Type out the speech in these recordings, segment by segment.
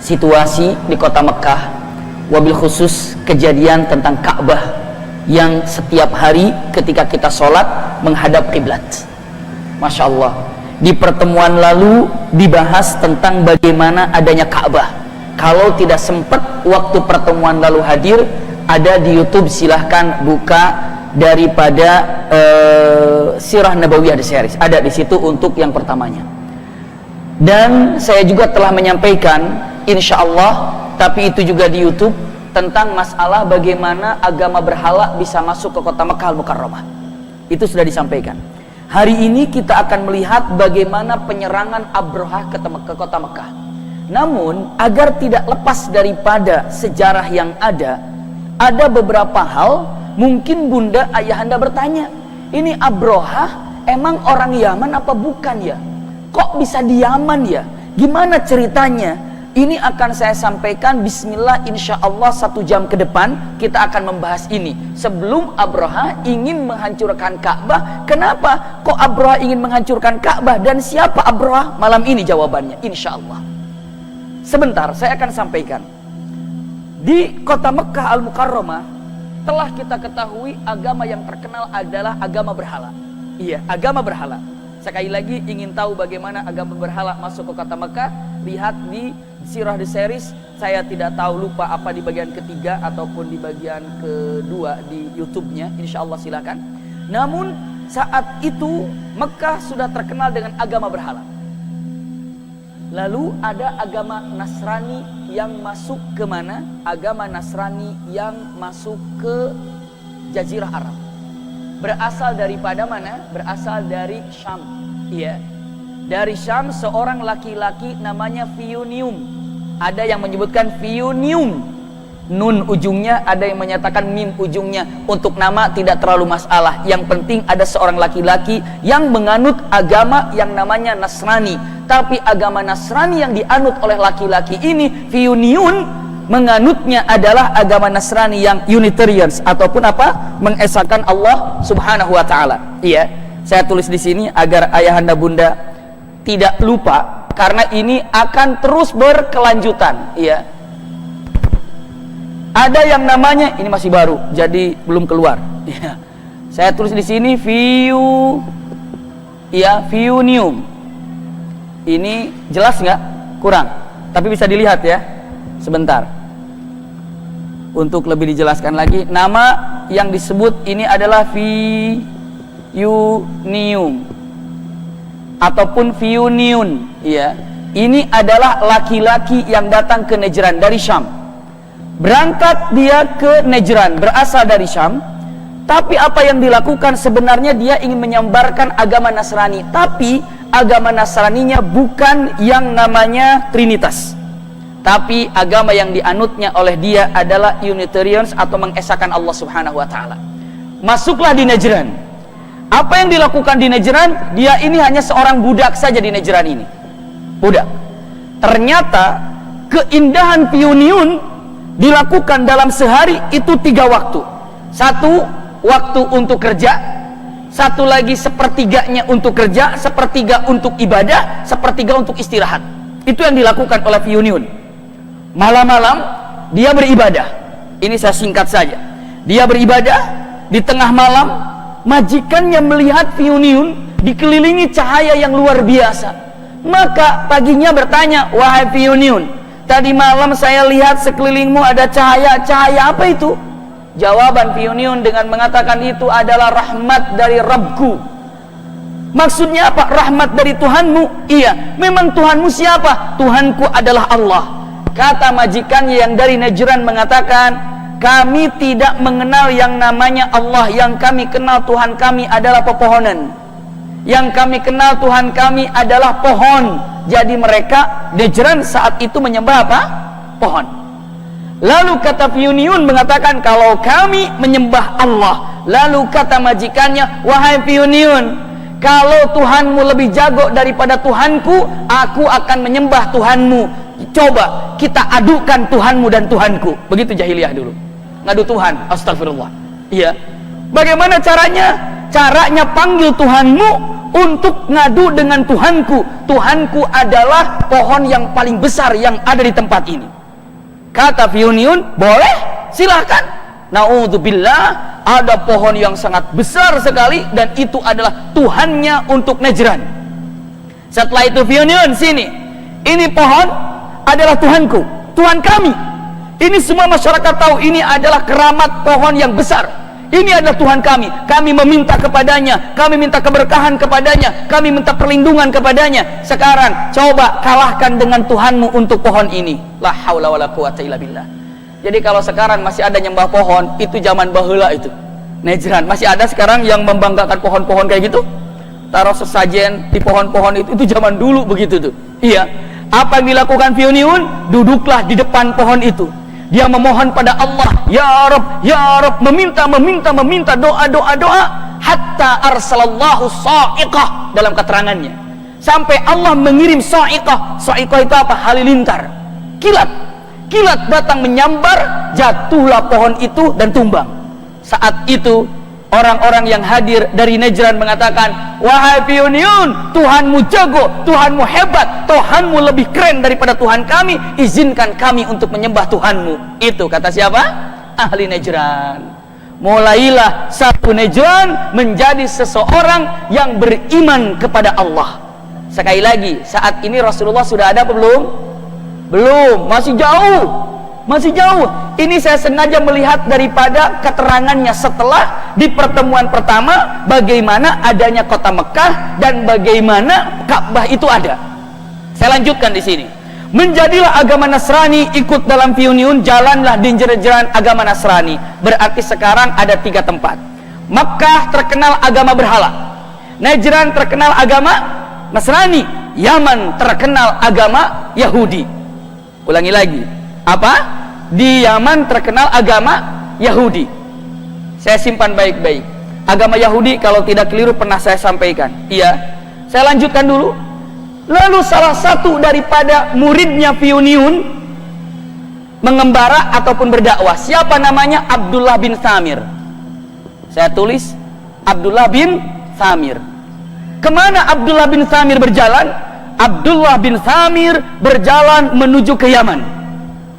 situasi di kota Mekah, wabil khusus kejadian tentang Ka'bah yang setiap hari ketika kita sholat menghadap kiblat. Masya Allah, di pertemuan lalu dibahas tentang bagaimana adanya Ka'bah. Kalau tidak sempat waktu pertemuan lalu hadir, ada di YouTube, silahkan buka daripada Sirah Nabawiyah di series, ada di situ untuk yang pertamanya. Dan saya juga telah menyampaikan, insya Allah, tapi itu juga di YouTube, tentang masalah bagaimana agama berhala bisa masuk ke kota Mekah Al-Mukarramah. Itu sudah disampaikan. Hari ini kita akan melihat bagaimana penyerangan Abrahah ke kota Mekah. Namun agar tidak lepas daripada sejarah yang ada beberapa hal. Mungkin bunda ayahanda bertanya, ini Abrahah emang orang Yaman apa bukan ya? Kok bisa di Yaman ya? Gimana ceritanya? Ini akan saya sampaikan, bismillah, insya Allah 1 jam ke depan kita akan membahas ini. Sebelum Abrahah ingin menghancurkan Ka'bah, kenapa kok Abrahah ingin menghancurkan Ka'bah? Dan siapa Abrahah? Malam ini jawabannya, insya Allah. Sebentar, saya akan sampaikan. Di kota Mekah Al-Mukarramah telah kita ketahui agama yang terkenal adalah agama berhala. Iya, agama berhala. Sekali lagi ingin tahu bagaimana agama berhala masuk ke kota Mekah, lihat di Sirah di series. Saya tidak tahu, lupa apa di bagian ketiga ataupun di bagian kedua di YouTube-nya. Insya Allah silakan. Namun saat itu Mekah sudah terkenal dengan agama berhala. Lalu ada agama Nasrani yang masuk ke mana? Agama Nasrani yang masuk ke Jazirah Arab. Berasal daripada mana? Berasal dari Syam. Iya. Dari Syam seorang laki-laki namanya Fiunium. Ada yang menyebutkan Fiunium, nun ujungnya, ada yang menyatakan mim ujungnya. Untuk nama tidak terlalu masalah. Yang penting ada seorang laki-laki yang menganut agama yang namanya Nasrani. Tapi agama Nasrani yang dianut oleh laki-laki ini, Fiuniun, menganutnya adalah agama Nasrani yang Unitarians ataupun apa? Mengesahkan Allah Subhanahu wa taala. Iya, saya tulis di sini agar ayahanda bunda tidak lupa, karena ini akan terus berkelanjutan. Iya. Ada yang namanya, ini masih baru, jadi belum keluar. Iya. Saya tulis di sini Fiunium. Ini jelas nggak? Kurang. Tapi bisa dilihat ya. Sebentar. Untuk lebih dijelaskan lagi, nama yang disebut ini adalah Fiunium ataupun Fiuniun, ya. Ini adalah laki-laki yang datang ke Najran dari Syam. Berangkat dia ke Najran, berasal dari Syam. Tapi apa yang dilakukan sebenarnya, dia ingin menyebarkan agama Nasrani. Tapi agama Nasraninya bukan yang namanya Trinitas. Tapi agama yang dianutnya oleh dia adalah Unitarians atau mengesahkan Allah Subhanahu wa taala. Masuklah di Najran. Apa yang dilakukan di Najran? Dia ini hanya seorang budak saja di Najran ini. Budak. Ternyata keindahan Fiuniun dilakukan dalam sehari itu 3 waktu. 1 waktu untuk kerja, 1 lagi sepertiganya untuk kerja, 1/3 untuk ibadah, 1/3 untuk istirahat. Itu yang dilakukan oleh Fiuniun. Malam-malam dia beribadah. Ini saya singkat saja. Dia beribadah di tengah malam. Majikannya melihat Fiuniun dikelilingi cahaya yang luar biasa. Maka paginya bertanya, wahai Fiuniun, tadi malam saya lihat sekelilingmu ada cahaya apa itu? Jawaban Fiuniun dengan mengatakan itu adalah rahmat dari Rabbku. Maksudnya apa? Rahmat dari Tuhanmu? Iya. Memang Tuhanmu siapa? Tuhanku adalah Allah. Kata majikannya yang dari Najran mengatakan, kami tidak mengenal yang namanya Allah. Yang kami kenal Tuhan kami adalah pepohonan. Yang kami kenal Tuhan kami adalah pohon. Jadi mereka Najran saat itu menyembah apa? Pohon. Lalu kata Fiuniun mengatakan, kalau kami menyembah Allah. Lalu kata majikannya, wahai Fiuniun, kalau Tuhanmu lebih jago daripada Tuhanku, aku akan menyembah Tuhanmu. Coba kita adukan Tuhanmu dan Tuhanku. Begitu jahiliyah dulu. Ngadu Tuhan, astagfirullah. Iya. Bagaimana caranya? Caranya panggil Tuhanmu, untuk ngadu dengan Tuhanku. Tuhanku adalah pohon yang paling besar yang ada di tempat ini. Kata Fir'aun, boleh, silahkan. Na'udzubillah, ada pohon yang sangat besar sekali dan itu adalah Tuhannya untuk Najran. Setelah itu Fir'aun, sini, ini pohon adalah Tuhanku, Tuhan kami. Ini semua masyarakat tahu ini adalah keramat pohon yang besar. Ini adalah Tuhan kami. Kami meminta kepadanya, kami minta keberkahan kepadanya, kami minta perlindungan kepadanya. Sekarang coba kalahkan dengan Tuhanmu untuk pohon ini. La haula wala quwata illa billah. Jadi kalau sekarang masih ada nyembah pohon, itu zaman baheula itu. Najran masih ada sekarang yang membanggakan pohon-pohon kayak gitu. Taruh sesajen di pohon-pohon itu zaman dulu begitu tuh. Iya. Apa yang dilakukan Fir'aun? Duduklah di depan pohon itu. Dia memohon pada Allah, ya Rabb, meminta doa, hatta arsalallahu sa'iqah dalam keterangannya. Sampai Allah mengirim sa'iqah. Sa'iqah itu apa? Halilintar. Kilat datang menyambar, jatuhlah pohon itu dan tumbang. Saat itu orang-orang yang hadir dari Najran mengatakan, wahai Fir'aun, Tuhanmu jago, Tuhanmu hebat, Tuhanmu lebih keren daripada Tuhan kami, izinkan kami untuk menyembah Tuhanmu. Itu kata siapa? Ahli Najran. Mulailah satu Najran menjadi seseorang yang beriman kepada Allah. Sekali lagi, saat ini Rasulullah sudah ada belum? Belum, masih jauh. Ini saya sengaja melihat daripada keterangannya setelah di pertemuan pertama bagaimana adanya kota Mekah dan bagaimana Ka'bah itu ada. Saya lanjutkan di sini. Menjadilah agama Nasrani ikut dalam Fir'aun, jalanlah di jalan agama Nasrani. Berarti sekarang ada 3 tempat. Mekah terkenal agama berhala, Najran terkenal agama Nasrani, Yaman terkenal agama Yahudi. Ulangi lagi. Apa? Di Yaman terkenal agama Yahudi. Saya simpan baik-baik. Agama Yahudi kalau tidak keliru pernah saya sampaikan. Iya. Saya lanjutkan dulu. Lalu salah satu daripada muridnya Fir'aun mengembara ataupun berdakwah. Siapa namanya? Abdullah bin Samir. Saya tulis Abdullah bin Samir. Kemana Abdullah bin Samir berjalan? Abdullah bin Samir berjalan menuju ke Yaman.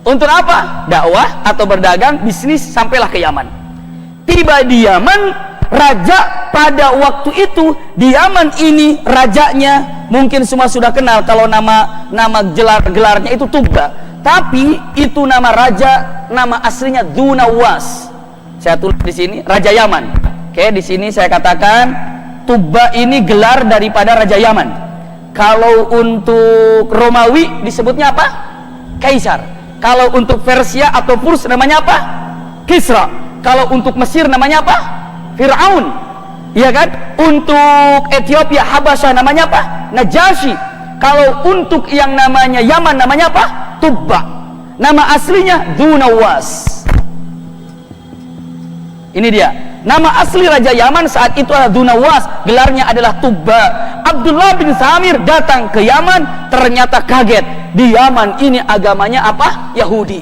Untuk apa? Dakwah atau berdagang, bisnis, sampailah ke Yaman. Tiba di Yaman, raja pada waktu itu di Yaman ini rajanya mungkin semua sudah kenal kalau nama gelarnya itu Tubba. Tapi itu nama raja, nama aslinya Dzu Nawas. Saya tulis di sini Raja Yaman. Oke, di sini saya katakan Tubba ini gelar daripada Raja Yaman. Kalau untuk Romawi disebutnya apa? Kaisar. Kalau untuk Persia atau Furs namanya apa? Kisra. Kalau untuk Mesir namanya apa? Fir'aun. Iya kan? Untuk Ethiopia, Habasyah namanya apa? Najasyi. Kalau untuk yang namanya Yaman namanya apa? Tubba. Nama aslinya Dzu Nawas. Ini dia. Nama asli Raja Yaman saat itu adalah Dzu Nawas. Gelarnya adalah Tubba. Abdullah bin Samir datang ke Yaman, ternyata kaget. Di Yaman ini agamanya apa? Yahudi.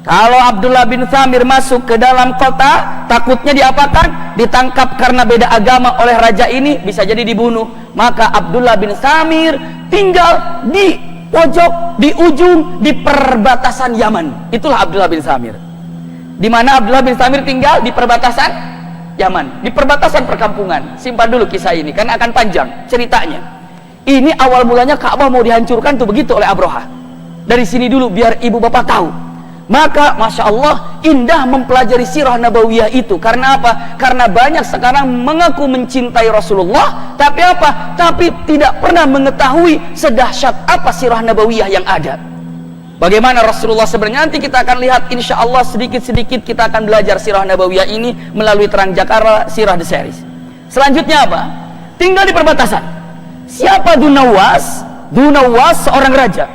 Kalau Abdullah bin Samir masuk ke dalam kota, takutnya diapakan? Ditangkap karena beda agama oleh raja ini, bisa jadi dibunuh. Maka Abdullah bin Samir tinggal di pojok, di ujung, di perbatasan Yaman. Itulah Abdullah bin Samir. Di mana Abdullah bin Samir tinggal? Di perbatasan Yaman, di perbatasan perkampungan. Simpan dulu kisah ini, karena akan panjang ceritanya. Ini awal mulanya Ka'bah mau dihancurkan tuh begitu oleh Abraha. Dari sini dulu biar ibu bapak tahu. Maka Masya Allah indah mempelajari sirah nabawiyah itu. Karena apa? Karena banyak sekarang mengaku mencintai Rasulullah, tapi apa? Tapi tidak pernah mengetahui sedahsyat apa sirah nabawiyah yang ada. Bagaimana Rasulullah sebenarnya, nanti kita akan lihat insya Allah sedikit-sedikit kita akan belajar sirah nabawiyah ini melalui Terang Jakarta Sirah The Series. Selanjutnya apa? Tinggal di perbatasan. Siapa Dzu Nawas? Dzu Nawas seorang raja.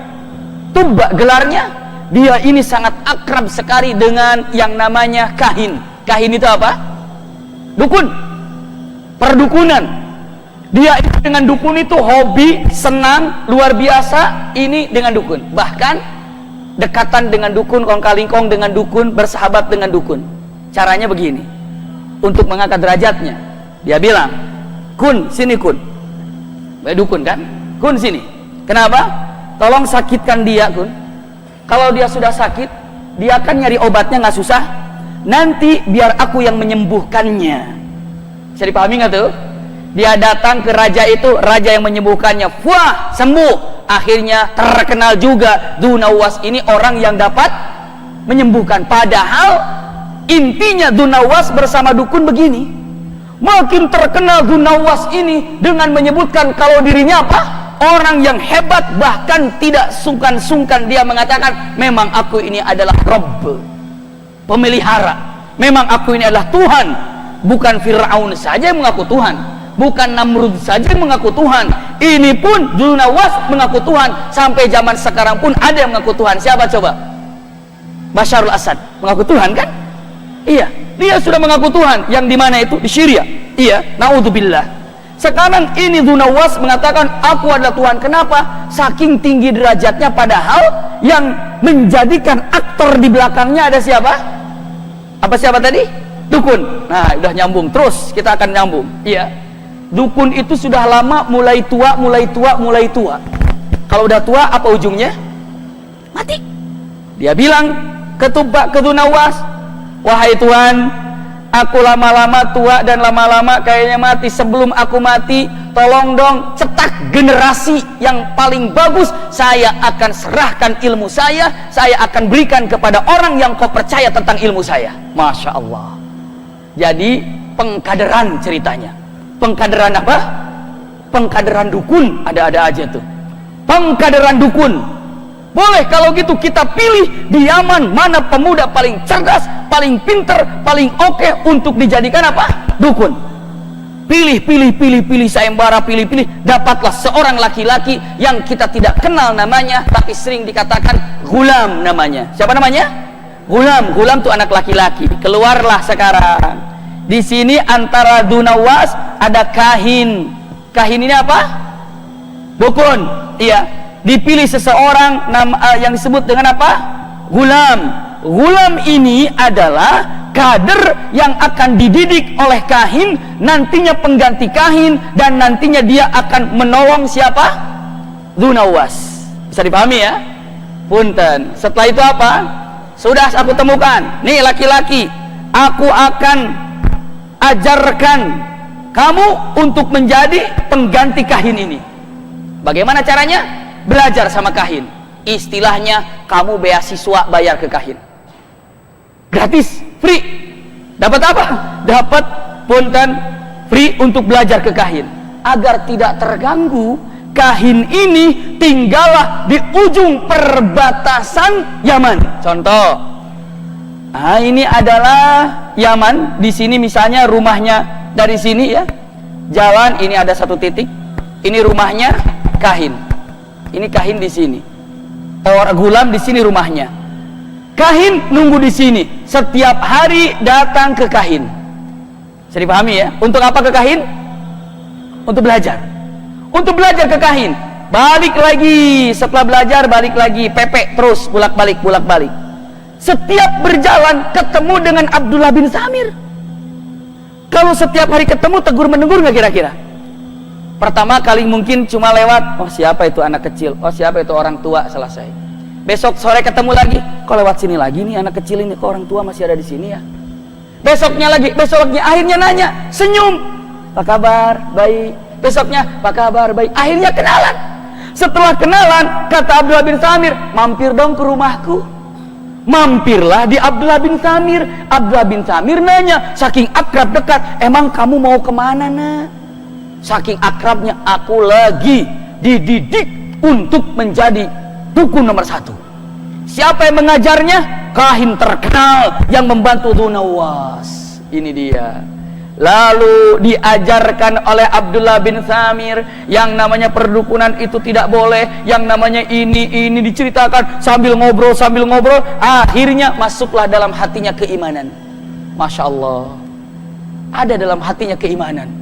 Tubba gelarnya. Dia ini sangat akrab sekali dengan yang namanya kahin. Kahin itu apa? Dukun. Perdukunan. Dia dengan dukun itu hobi, senang, luar biasa. Ini dengan dukun. Bahkan dekatan dengan dukun, kong-kalingkong dengan dukun, bersahabat dengan dukun. Caranya begini. Untuk mengangkat derajatnya, dia bilang, "Kun, sini kun. Dukun kan? Kun sini. Kenapa? Tolong sakitkan dia, Kun. Kalau dia sudah sakit, dia akan nyari obatnya nggak susah. Nanti biar aku yang menyembuhkannya. Bisa dipahami nggak tuh? Dia datang ke raja itu, raja yang menyembuhkannya. Wah, sembuh. Akhirnya terkenal juga Dunawas ini orang yang dapat menyembuhkan. Padahal intinya Dunawas bersama dukun begini. Makin terkenal Dunawas ini dengan menyebutkan kalau dirinya apa? Orang yang hebat, bahkan tidak sungkan-sungkan dia mengatakan, memang aku ini adalah Rabb, pemelihara. Memang aku ini adalah Tuhan. Bukan Fir'aun saja yang mengaku Tuhan, bukan Namrud saja yang mengaku Tuhan. Ini pun Dunawas mengaku Tuhan. Sampai zaman sekarang pun ada yang mengaku Tuhan. Siapa coba? Basyarul Asad mengaku Tuhan kan? Iya, dia sudah mengaku Tuhan. Yang di mana itu? Di Syria. Iya, naudzubillah. Sekarang ini Dunawas mengatakan aku adalah Tuhan. Kenapa? Saking tinggi derajatnya, padahal yang menjadikan aktor di belakangnya ada siapa? Apa siapa tadi? Dukun. Nah, udah nyambung. Terus kita akan nyambung. Iya. Dukun itu sudah lama mulai tua. Kalau udah tua apa ujungnya? Mati. Dia bilang ke Dunawas, wahai Tuhan, aku lama-lama tua dan lama-lama kayaknya mati. Sebelum aku mati, tolong dong cetak generasi yang paling bagus. Saya akan serahkan ilmu saya akan berikan kepada orang yang kau percaya tentang ilmu saya. Masya Allah. Jadi pengkaderan ceritanya. Pengkaderan apa? Pengkaderan dukun. Ada-ada aja tuh. Pengkaderan dukun. Boleh kalau gitu kita pilih di Yaman mana pemuda paling cerdas, paling pinter, paling oke untuk dijadikan apa? Dukun. Pilih sayembara, pilih. Dapatlah seorang laki-laki yang kita tidak kenal namanya, tapi sering dikatakan Gulam namanya. Siapa namanya? Gulam tuh anak laki-laki. Keluarlah sekarang. Di sini antara Dunawas ada kahin. Kahin ini apa? Dukun. Iya. Dipilih seseorang yang disebut dengan apa? Gulam. Gulam ini adalah kader yang akan dididik oleh kahin, nantinya pengganti kahin, dan nantinya dia akan menolong siapa? Dunawas. Bisa dipahami ya? Punten. Setelah itu apa? Sudah aku temukan. Nih laki-laki, aku akan ajarkan kamu untuk menjadi pengganti kahin ini. Bagaimana caranya? Belajar sama kahin. Istilahnya kamu beasiswa bayar ke kahin. Gratis, free. Dapat apa? Dapat punten free untuk belajar ke kahin. Agar tidak terganggu, kahin ini tinggallah di ujung perbatasan Yaman. Contoh. Nah, ini adalah Yaman. Di sini misalnya rumahnya dari sini ya. Jalan ini ada satu titik. Ini rumahnya kahin. Ini kahin di sini. Orang Gulam di sini rumahnya. Kahin nunggu di sini. Setiap hari datang ke kahin. Bisa dipahami ya? Untuk apa ke kahin? Untuk belajar. Untuk belajar ke kahin. Balik lagi. Setelah belajar balik lagi. Pepek terus bolak-balik. Setiap berjalan ketemu dengan Abdullah bin Samir. Kalau setiap hari ketemu tegur-menegur nggak kira-kira? Pertama kali mungkin cuma lewat, oh siapa itu anak kecil, oh siapa itu orang tua, selesai. Besok sore ketemu lagi, kok lewat sini lagi nih anak kecil ini, kok orang tua masih ada di sini ya. Besoknya lagi, akhirnya nanya, senyum, apa kabar, baik. Besoknya, apa kabar, baik. Akhirnya kenalan. Setelah kenalan, kata Abdullah bin Samir, mampir dong ke rumahku. Mampirlah di Abdullah bin Samir. Abdullah bin Samir nanya, saking akrab dekat, emang kamu mau kemana nak? Saking akrabnya, aku lagi dididik untuk menjadi dukun nomor 1. Siapa yang mengajarnya? Kahin terkenal yang membantu Dunawas. Ini dia. Lalu diajarkan oleh Abdullah bin Samir yang namanya perdukunan itu tidak boleh, yang namanya ini diceritakan sambil ngobrol. Akhirnya masuklah dalam hatinya keimanan. Masya Allah, ada dalam hatinya keimanan.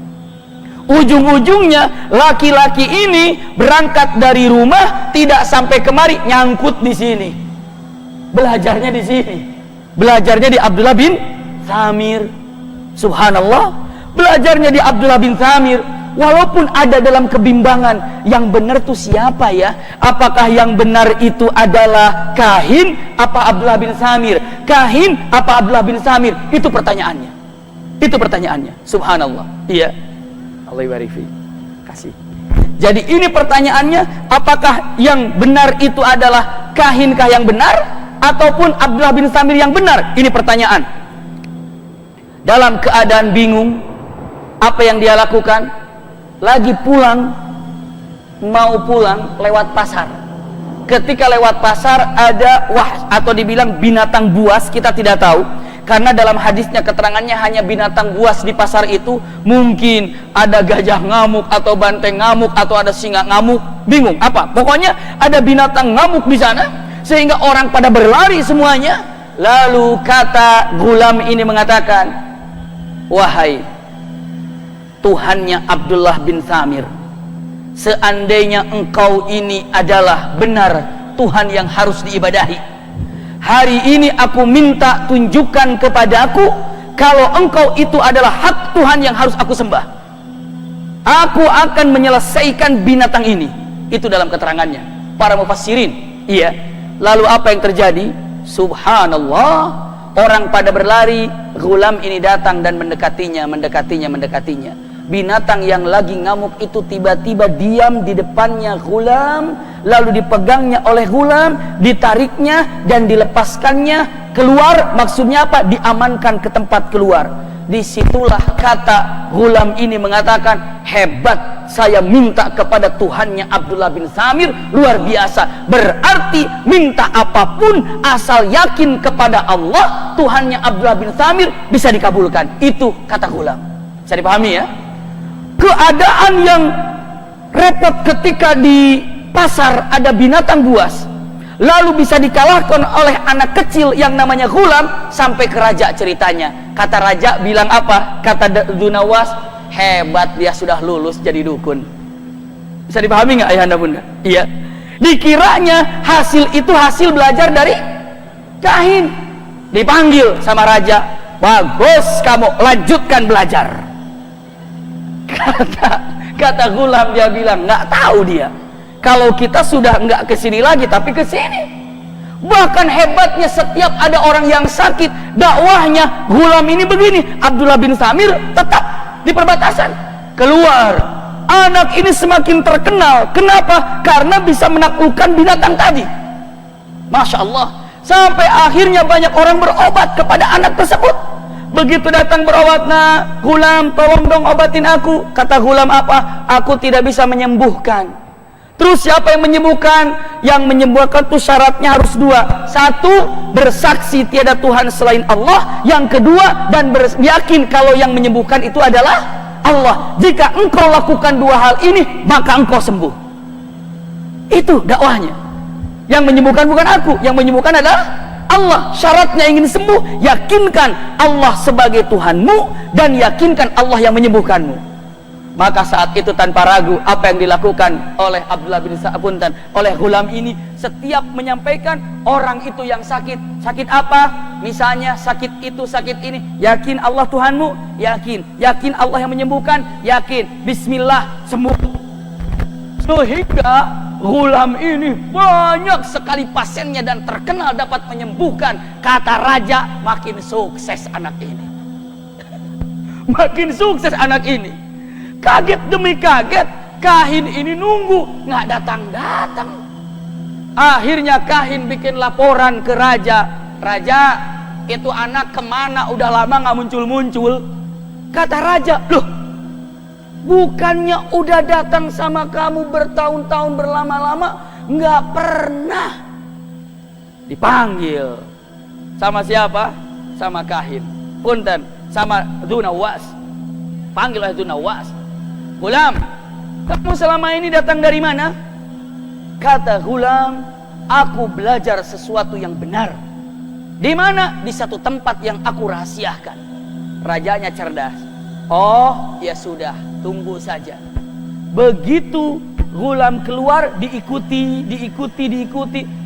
Ujung-ujungnya laki-laki ini berangkat dari rumah tidak sampai kemari, nyangkut di sini. Belajarnya di sini. Belajarnya di Abdullah bin Samir. Subhanallah, belajarnya di Abdullah bin Samir. Walaupun ada dalam kebimbangan, yang benar itu siapa ya? Apakah yang benar itu adalah Kahin apa Abdullah bin Samir? Kahin apa Abdullah bin Samir? Itu pertanyaannya. Itu pertanyaannya. Subhanallah. Iya. Allah barik fi. Kasih. Jadi ini pertanyaannya, apakah yang benar itu adalah Kahinkah yang benar ataupun Abdullah bin Samir yang benar? Ini pertanyaan. Dalam keadaan bingung, apa yang dia lakukan? Lagi pulang, mau pulang lewat pasar. Ketika lewat pasar ada atau dibilang binatang buas, kita tidak tahu. Karena dalam hadisnya keterangannya hanya binatang buas di pasar itu. Mungkin ada gajah ngamuk atau banteng ngamuk atau ada singa ngamuk, bingung apa. Pokoknya ada binatang ngamuk di sana sehingga orang pada berlari semuanya. Lalu kata gulam ini mengatakan, wahai Tuhannya Abdullah bin Samir, seandainya engkau ini adalah benar Tuhan yang harus diibadahi, hari ini aku minta tunjukkan kepadaku kalau engkau itu adalah hak Tuhan yang harus aku sembah. Aku akan menyelesaikan binatang ini. Itu dalam keterangannya para mufassirin. Iya. Lalu apa yang terjadi? Subhanallah, orang pada berlari, gulam ini datang dan mendekatinya. Binatang yang lagi ngamuk itu tiba-tiba diam di depannya gulam, lalu dipegangnya oleh gulam, ditariknya dan dilepaskannya keluar. Maksudnya apa? Diamankan ke tempat keluar. Disitulah kata gulam ini mengatakan, hebat, saya minta kepada Tuhannya Abdullah bin Samir, luar biasa. Berarti minta apapun asal yakin kepada Allah, Tuhannya Abdullah bin Samir, bisa dikabulkan. Itu kata gulam. Bisa dipahami ya? Keadaan yang repot ketika di pasar ada binatang buas, lalu bisa dikalahkan oleh anak kecil yang namanya gulam. Sampai ke raja ceritanya. Kata raja bilang apa? Kata Dunawas, hebat, dia sudah lulus jadi dukun. Bisa dipahami nggak ayahanda bunda? Iya. Dikiranya hasil itu hasil belajar dari Kahin. Dipanggil sama raja, bagus, kamu lanjutkan belajar. Kata gulam, dia bilang nggak tahu dia kalau kita sudah nggak kesini lagi tapi kesini. Bahkan hebatnya, setiap ada orang yang sakit, dakwahnya gulam ini begini. Abdullah bin Samir tetap di perbatasan keluar. Anak ini semakin terkenal. Kenapa? Karena bisa menaklukkan binatang tadi. Masya Allah. Sampai akhirnya banyak orang berobat kepada anak tersebut. Begitu datang berobat, nah, gulam, tolong dong obatin aku. Kata gulam apa? Aku tidak bisa menyembuhkan. Terus siapa yang menyembuhkan? Yang menyembuhkan itu syaratnya harus dua. Satu, bersaksi tiada Tuhan selain Allah. Yang kedua, dan yakin kalau yang menyembuhkan itu adalah Allah. Jika engkau lakukan dua hal ini, maka engkau sembuh. Itu dakwahnya. Yang menyembuhkan bukan aku, yang menyembuhkan adalah Allah. Syaratnya ingin sembuh, yakinkan Allah sebagai Tuhanmu dan yakinkan Allah yang menyembuhkanmu. Maka saat itu tanpa ragu apa yang dilakukan oleh Abdullah bin Sa'puntan, oleh gulam ini, setiap menyampaikan orang itu yang sakit. Sakit apa? Misalnya sakit itu, sakit ini. Yakin Allah Tuhanmu? Yakin. Yakin Allah yang menyembuhkan? Yakin. Bismillah, sembuh. Sehingga gulam ini banyak sekali pasiennya dan terkenal dapat menyembuhkan. Kata raja, makin sukses anak ini. Makin sukses anak ini. Kaget demi kaget, Kahin ini nunggu, nggak datang-datang. Akhirnya Kahin bikin laporan ke raja. Raja, itu anak kemana? Udah lama nggak muncul-muncul. Kata raja, loh, bukannya udah datang sama kamu bertahun-tahun berlama-lama, nggak pernah. Dipanggil sama siapa? Sama Kahin. Punten, sama Dunawas. Panggil oleh Dunawas. Gulam, kamu selama ini datang dari mana? Kata gulam, aku belajar sesuatu yang benar. Di mana? Di satu tempat yang aku rahasiakan. Rajanya cerdas. Oh, ya sudah, tunggu saja. Begitu gulam keluar, diikuti,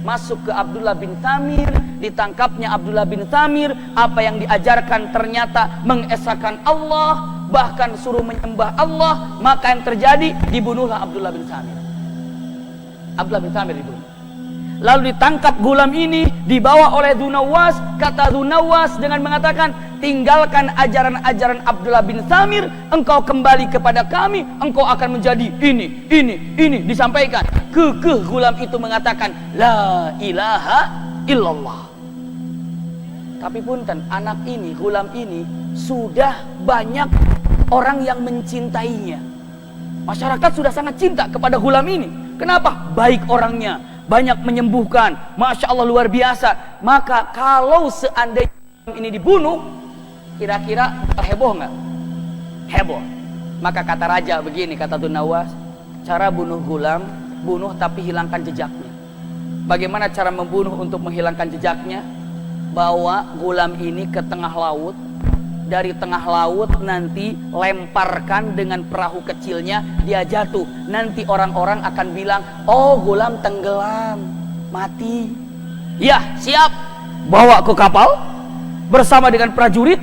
masuk ke Abdullah bin Samir, ditangkapnya Abdullah bin Samir. Apa yang diajarkan ternyata mengesahkan Allah. bahkan suruh menyembah Allah. Maka yang terjadi, dibunuhlah Abdullah bin Samir. Abdullah bin Samir dibunuh. Lalu ditangkap gulam ini, dibawa oleh Dzunnawas. Kata Dzunnawas dengan mengatakan, tinggalkan ajaran-ajaran Abdullah bin Samir, engkau kembali kepada kami, engkau akan menjadi ini. Disampaikan. Kekeh gulam itu mengatakan, la ilaha illallah. Tapi punten, anak ini, gulam ini, sudah banyak orang yang mencintainya. Masyarakat sudah sangat cinta kepada gulam ini. Kenapa? Baik orangnya, banyak menyembuhkan, Masya Allah luar biasa. Maka kalau seandainya ini dibunuh, kira-kira heboh nggak? Heboh. Maka kata raja begini, kata Dzunnawas, cara bunuh gulam, bunuh tapi hilangkan jejaknya. Bagaimana cara membunuh untuk menghilangkan jejaknya? Bawa gulam ini ke tengah laut. Dari tengah laut nanti lemparkan dengan perahu kecilnya, dia jatuh. Nanti orang-orang akan bilang, oh gulam tenggelam, mati. Ya siap. Bawa ke kapal bersama dengan prajurit,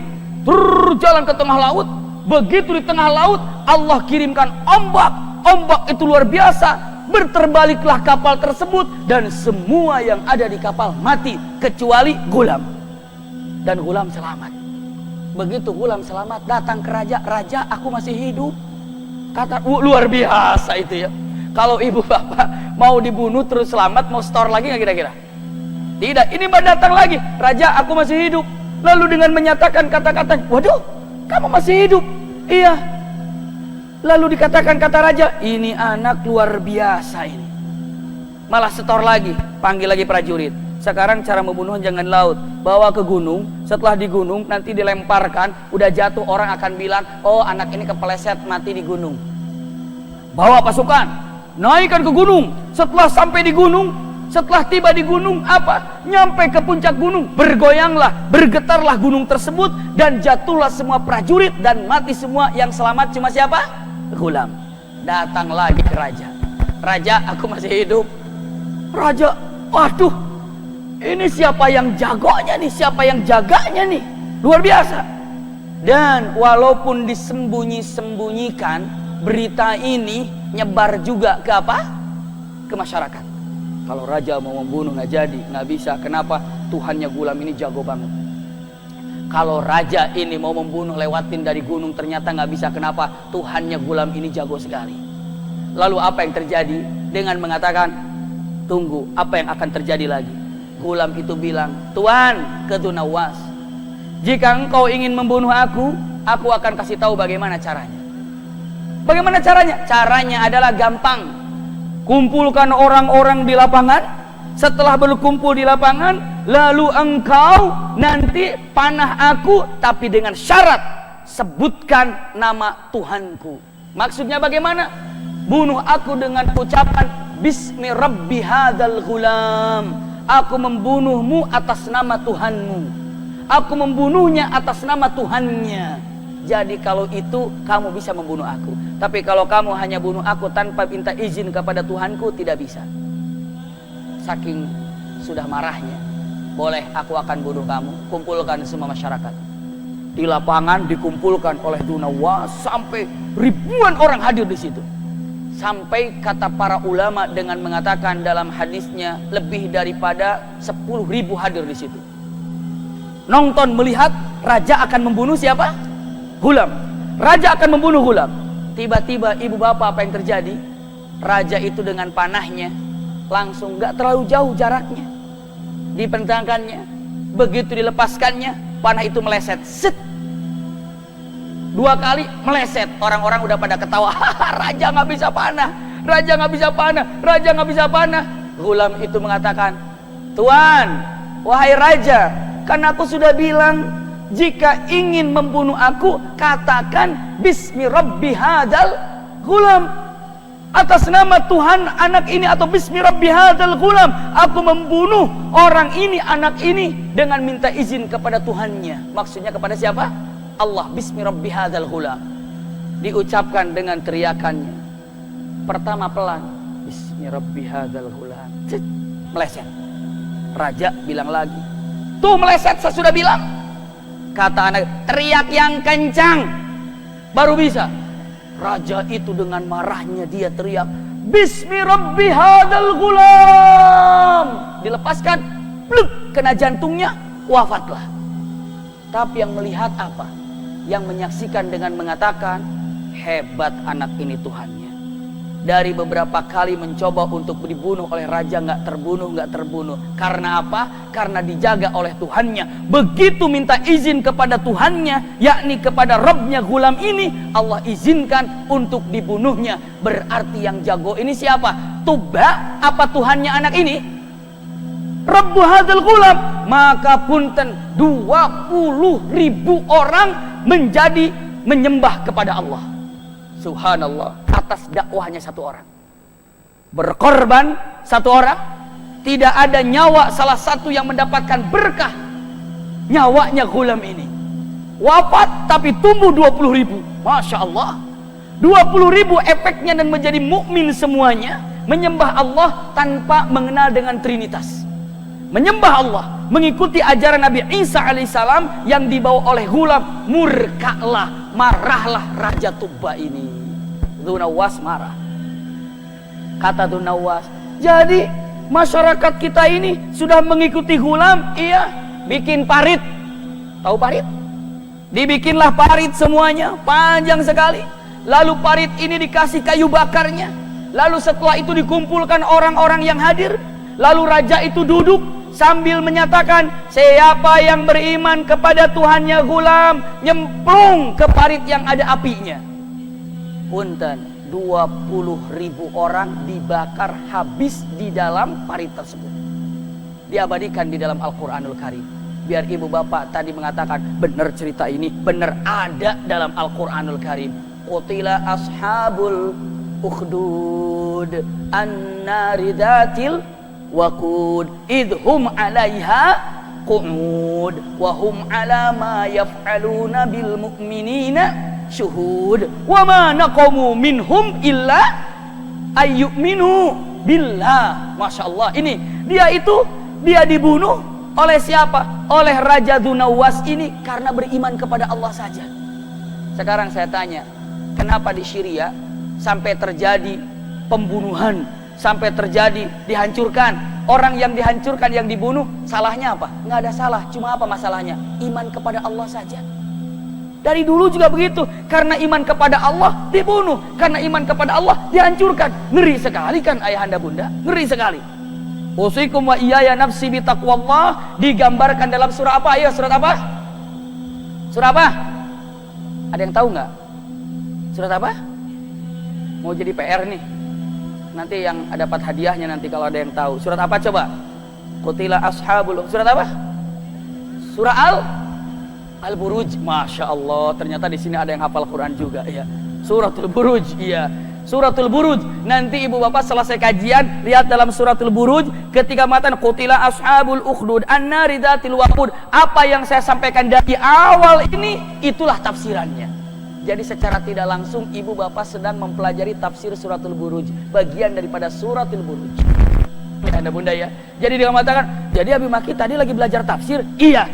jalan ke tengah laut. Begitu di tengah laut, Allah kirimkan ombak. Ombak itu luar biasa. Berterbaliklah kapal tersebut, dan semua yang ada di kapal mati kecuali gulam. Dan gulam selamat. Begitu gulam selamat, datang ke raja, raja aku masih hidup. Kata, luar biasa itu ya. Kalau ibu bapak mau dibunuh terus selamat, mau store lagi nggak kira-kira? Tidak, ini mah datang lagi, raja aku masih hidup. Lalu dengan menyatakan kata-kata, waduh kamu masih hidup? Iya. Lalu dikatakan kata raja, ini anak luar biasa ini. Malah setor lagi, panggil lagi prajurit. Sekarang cara membunuh jangan laut, bawa ke gunung. Setelah di gunung nanti dilemparkan, udah jatuh orang akan bilang, oh anak ini kepeleset mati di gunung. Bawa pasukan, naikkan ke gunung. Setelah sampai di gunung, setelah tiba di gunung, apa? Nyampe ke puncak gunung, bergoyanglah, bergetarlah gunung tersebut, dan jatuhlah semua prajurit dan mati semua. Yang selamat cuma siapa? Gulam. Datang lagi ke raja. Raja, aku masih hidup. Raja, waduh, ini siapa yang jagonya nih? Siapa yang jaganya nih? Luar biasa. Dan walaupun disembunyi-sembunyikan, berita ini nyebar juga ke apa? Ke masyarakat. Kalau raja mau membunuh nggak jadi, nggak bisa. Kenapa? Tuhannya gulam ini jago banget. Kalau raja ini mau membunuh lewatin dari gunung, ternyata nggak bisa. Kenapa? Tuhannya gulam ini jago sekali. Lalu apa yang terjadi? Dengan mengatakan, tunggu, apa yang akan terjadi lagi? Gulam itu bilang, Tuan ke Dzunnawas, jika engkau ingin membunuh aku akan kasih tahu bagaimana caranya. Bagaimana caranya? Caranya adalah gampang. Kumpulkan orang-orang di lapangan. Setelah berkumpul di lapangan, lalu engkau nanti panah aku, tapi dengan syarat sebutkan nama Tuhanku. Maksudnya bagaimana? Bunuh aku dengan ucapan Bismi Rabbi hadzal ghulam. Aku membunuhmu atas nama Tuhanmu. Aku membunuhnya atas nama Tuhannya. Jadi kalau itu kamu bisa membunuh aku. Tapi kalau kamu hanya bunuh aku tanpa minta izin kepada Tuhanku, tidak bisa. Saking sudah marahnya. Boleh, aku akan bunuh kamu. Kumpulkan semua masyarakat. Di lapangan dikumpulkan oleh Dzunnawas sampai ribuan orang hadir di situ. Sampai kata para ulama dengan mengatakan dalam hadisnya lebih daripada 10.000 hadir di situ. Nonton melihat raja akan membunuh siapa? Gulam. Raja akan membunuh gulam. Tiba-tiba ibu bapak apa yang terjadi? Raja itu dengan panahnya langsung gak terlalu jauh jaraknya. Dipentangkannya. Begitu dilepaskannya, panah itu meleset. Set. 2 kali meleset, orang-orang udah pada ketawa. Raja nggak bisa panah, raja nggak bisa panah, raja nggak bisa panah. Gulam itu mengatakan, Tuan, wahai raja, kan aku sudah bilang, jika ingin membunuh aku, katakan Bismi Rabbi hadzal ghulam, atas nama Tuhan anak ini, atau Bismi Rabbi hadzal ghulam, aku membunuh orang ini, anak ini, dengan minta izin kepada Tuhannya. Maksudnya kepada siapa? Allah. Bismi Rabbi hadzal ghulam. Diucapkan dengan teriakannya. Pertama pelan, Bismi Rabbi hadzal ghulam. Meleset. Raja bilang lagi, tuh meleset, saya sudah bilang. Kata anak, teriak yang kencang. baru bisa. Raja itu dengan marahnya dia teriak, Bismi Rabbi hadal gulam. Dilepaskan, pluk, kena jantungnya, wafatlah. Tapi yang melihat apa? Yang menyaksikan dengan mengatakan, hebat anak ini Tuhannya. Dari beberapa kali mencoba untuk dibunuh oleh raja, nggak terbunuh. Karena apa? Karena dijaga oleh Tuhannya. Begitu minta izin kepada Tuhannya, yakni kepada Rabbnya gulam ini, Allah izinkan untuk dibunuhnya. Berarti yang jago ini siapa? Tuba apa Tuhannya anak ini? Rabbu hadzal gulam. Maka punten 20.000 orang menjadi menyembah kepada Allah. Subhanallah, atas dakwahnya satu orang. Berkorban satu orang, tidak ada nyawa salah satu yang mendapatkan berkah. Nyawanya gulam ini. Wafat tapi tumbuh 20.000. Masya Allah. 20.000 efeknya dan menjadi mukmin semuanya. Menyembah Allah tanpa mengenal dengan Trinitas. Menyembah Allah, mengikuti ajaran Nabi Isa alaihissalam yang dibawa oleh gulam. Murkalah, marahlah Raja Tuba ini. Dzunnawas marah. Kata Dzunnawas, jadi masyarakat kita ini sudah mengikuti gulam, iya, bikin parit. Tahu parit? Dibikinlah parit semuanya, panjang sekali. Lalu parit ini dikasih kayu bakarnya. Lalu setelah itu dikumpulkan orang-orang yang hadir. Lalu raja itu duduk sambil menyatakan, siapa yang beriman kepada Tuhannya gulam, nyemplung ke parit yang ada apinya. Punten, 20.000 orang dibakar habis di dalam parit tersebut. Diabadikan di dalam Al-Quranul Karim. Biar ibu bapak tadi mengatakan, benar cerita ini, benar ada dalam Al-Quranul Karim. Qutila ashabul ukhdud an-nari dhatil waqud idhum 'alaiha qu'ud wa hum 'ala ma yaf'aluna bil mu'minina syuhud wa ma naqamu minhum illa ayyuminu billah. Masya Allah, ini dia dibunuh oleh siapa? Oleh Raja Dzunnawas ini karena beriman kepada Allah saja. Sekarang saya tanya, kenapa di Syria sampai terjadi pembunuhan, sampai terjadi dihancurkan? Orang yang dihancurkan, yang dibunuh, salahnya apa? Nggak ada salah, cuma apa masalahnya? Iman kepada Allah saja. Dari dulu juga begitu, karena iman kepada Allah dibunuh, karena iman kepada Allah dihancurkan. Ngeri sekali kan ayahanda bunda, ngeri sekali. Usikum wa iyaya nafsi bitaqwallah digambarkan dalam surah apa? Ayo, surat apa? Surah apa? Ada yang tahu nggak? Surat apa? Mau jadi PR nih. Nanti yang dapat hadiahnya nanti kalau ada yang tahu. Surat apa coba? Qutila ashabul. Surat apa? Surah Al-Buruj. Masya Allah, ternyata di sini ada yang hafal Quran juga ya. Suratul Buruj, iya. Suratul Buruj. Nanti ibu bapak selesai kajian, lihat dalam Suratul Buruj ketika matan qutila ashabul ukhdud an-nari dzatil waqud. Apa yang saya sampaikan dari awal ini, itulah tafsirannya. Jadi secara tidak langsung ibu bapak sedang mempelajari tafsir Suratul Buruj, bagian daripada Suratul Buruj. Ya, anda bunda ya. Jadi dia mengatakan, jadi Abi Maki tadi lagi belajar tafsir. Iya.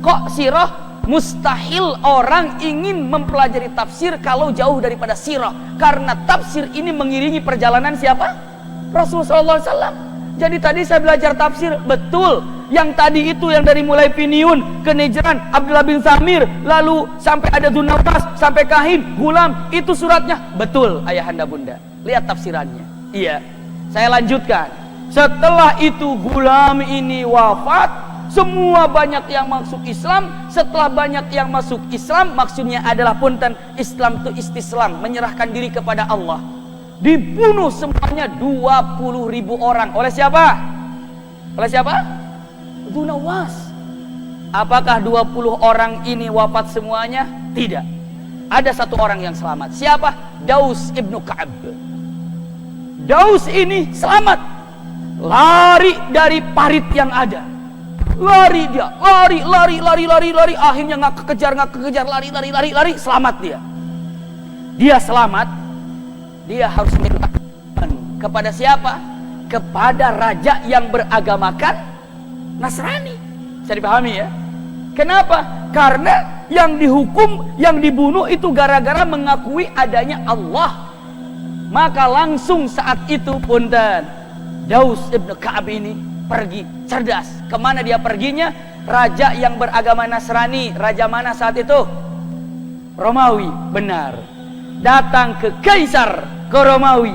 Kok sirah? Mustahil orang ingin mempelajari tafsir kalau jauh daripada sirah. Karena tafsir ini mengiringi perjalanan siapa? Rasulullah SAW. Jadi tadi saya belajar tafsir, betul. Yang tadi itu yang dari mulai Finiun ke Nejran, Abdullah bin Samir, lalu sampai ada Dzunnawas, sampai Kahim, Gulam, itu suratnya. Betul ayahanda bunda. Lihat tafsirannya. Iya. Saya lanjutkan. Setelah itu Gulam ini wafat. Semua banyak yang masuk Islam. Setelah banyak yang masuk Islam, maksudnya adalah punten Islam itu istislam, menyerahkan diri kepada Allah. Dibunuh semuanya 20.000 orang. Oleh siapa? Oleh siapa? Dzunnawas. Apakah 20 orang ini wafat semuanya? Tidak. Ada satu orang yang selamat. Siapa? Daus ibnu Ka'ab. Daus ini selamat. Lari dari parit yang ada. Lari dia, lari, akhirnya nggak kekejar, lari, selamat dia. Dia selamat, dia harus minta kepada siapa? Kepada raja yang beragamakan Nasrani. Bisa dipahami ya? Kenapa? Karena yang dihukum, yang dibunuh itu gara-gara mengakui adanya Allah. Maka langsung saat itu punten, Daus ibn Ka'ab ini pergi cerdas. Kemana dia perginya? Raja yang beragama Nasrani. Raja mana saat itu? Romawi. Benar. Datang ke Kaisar, ke Romawi.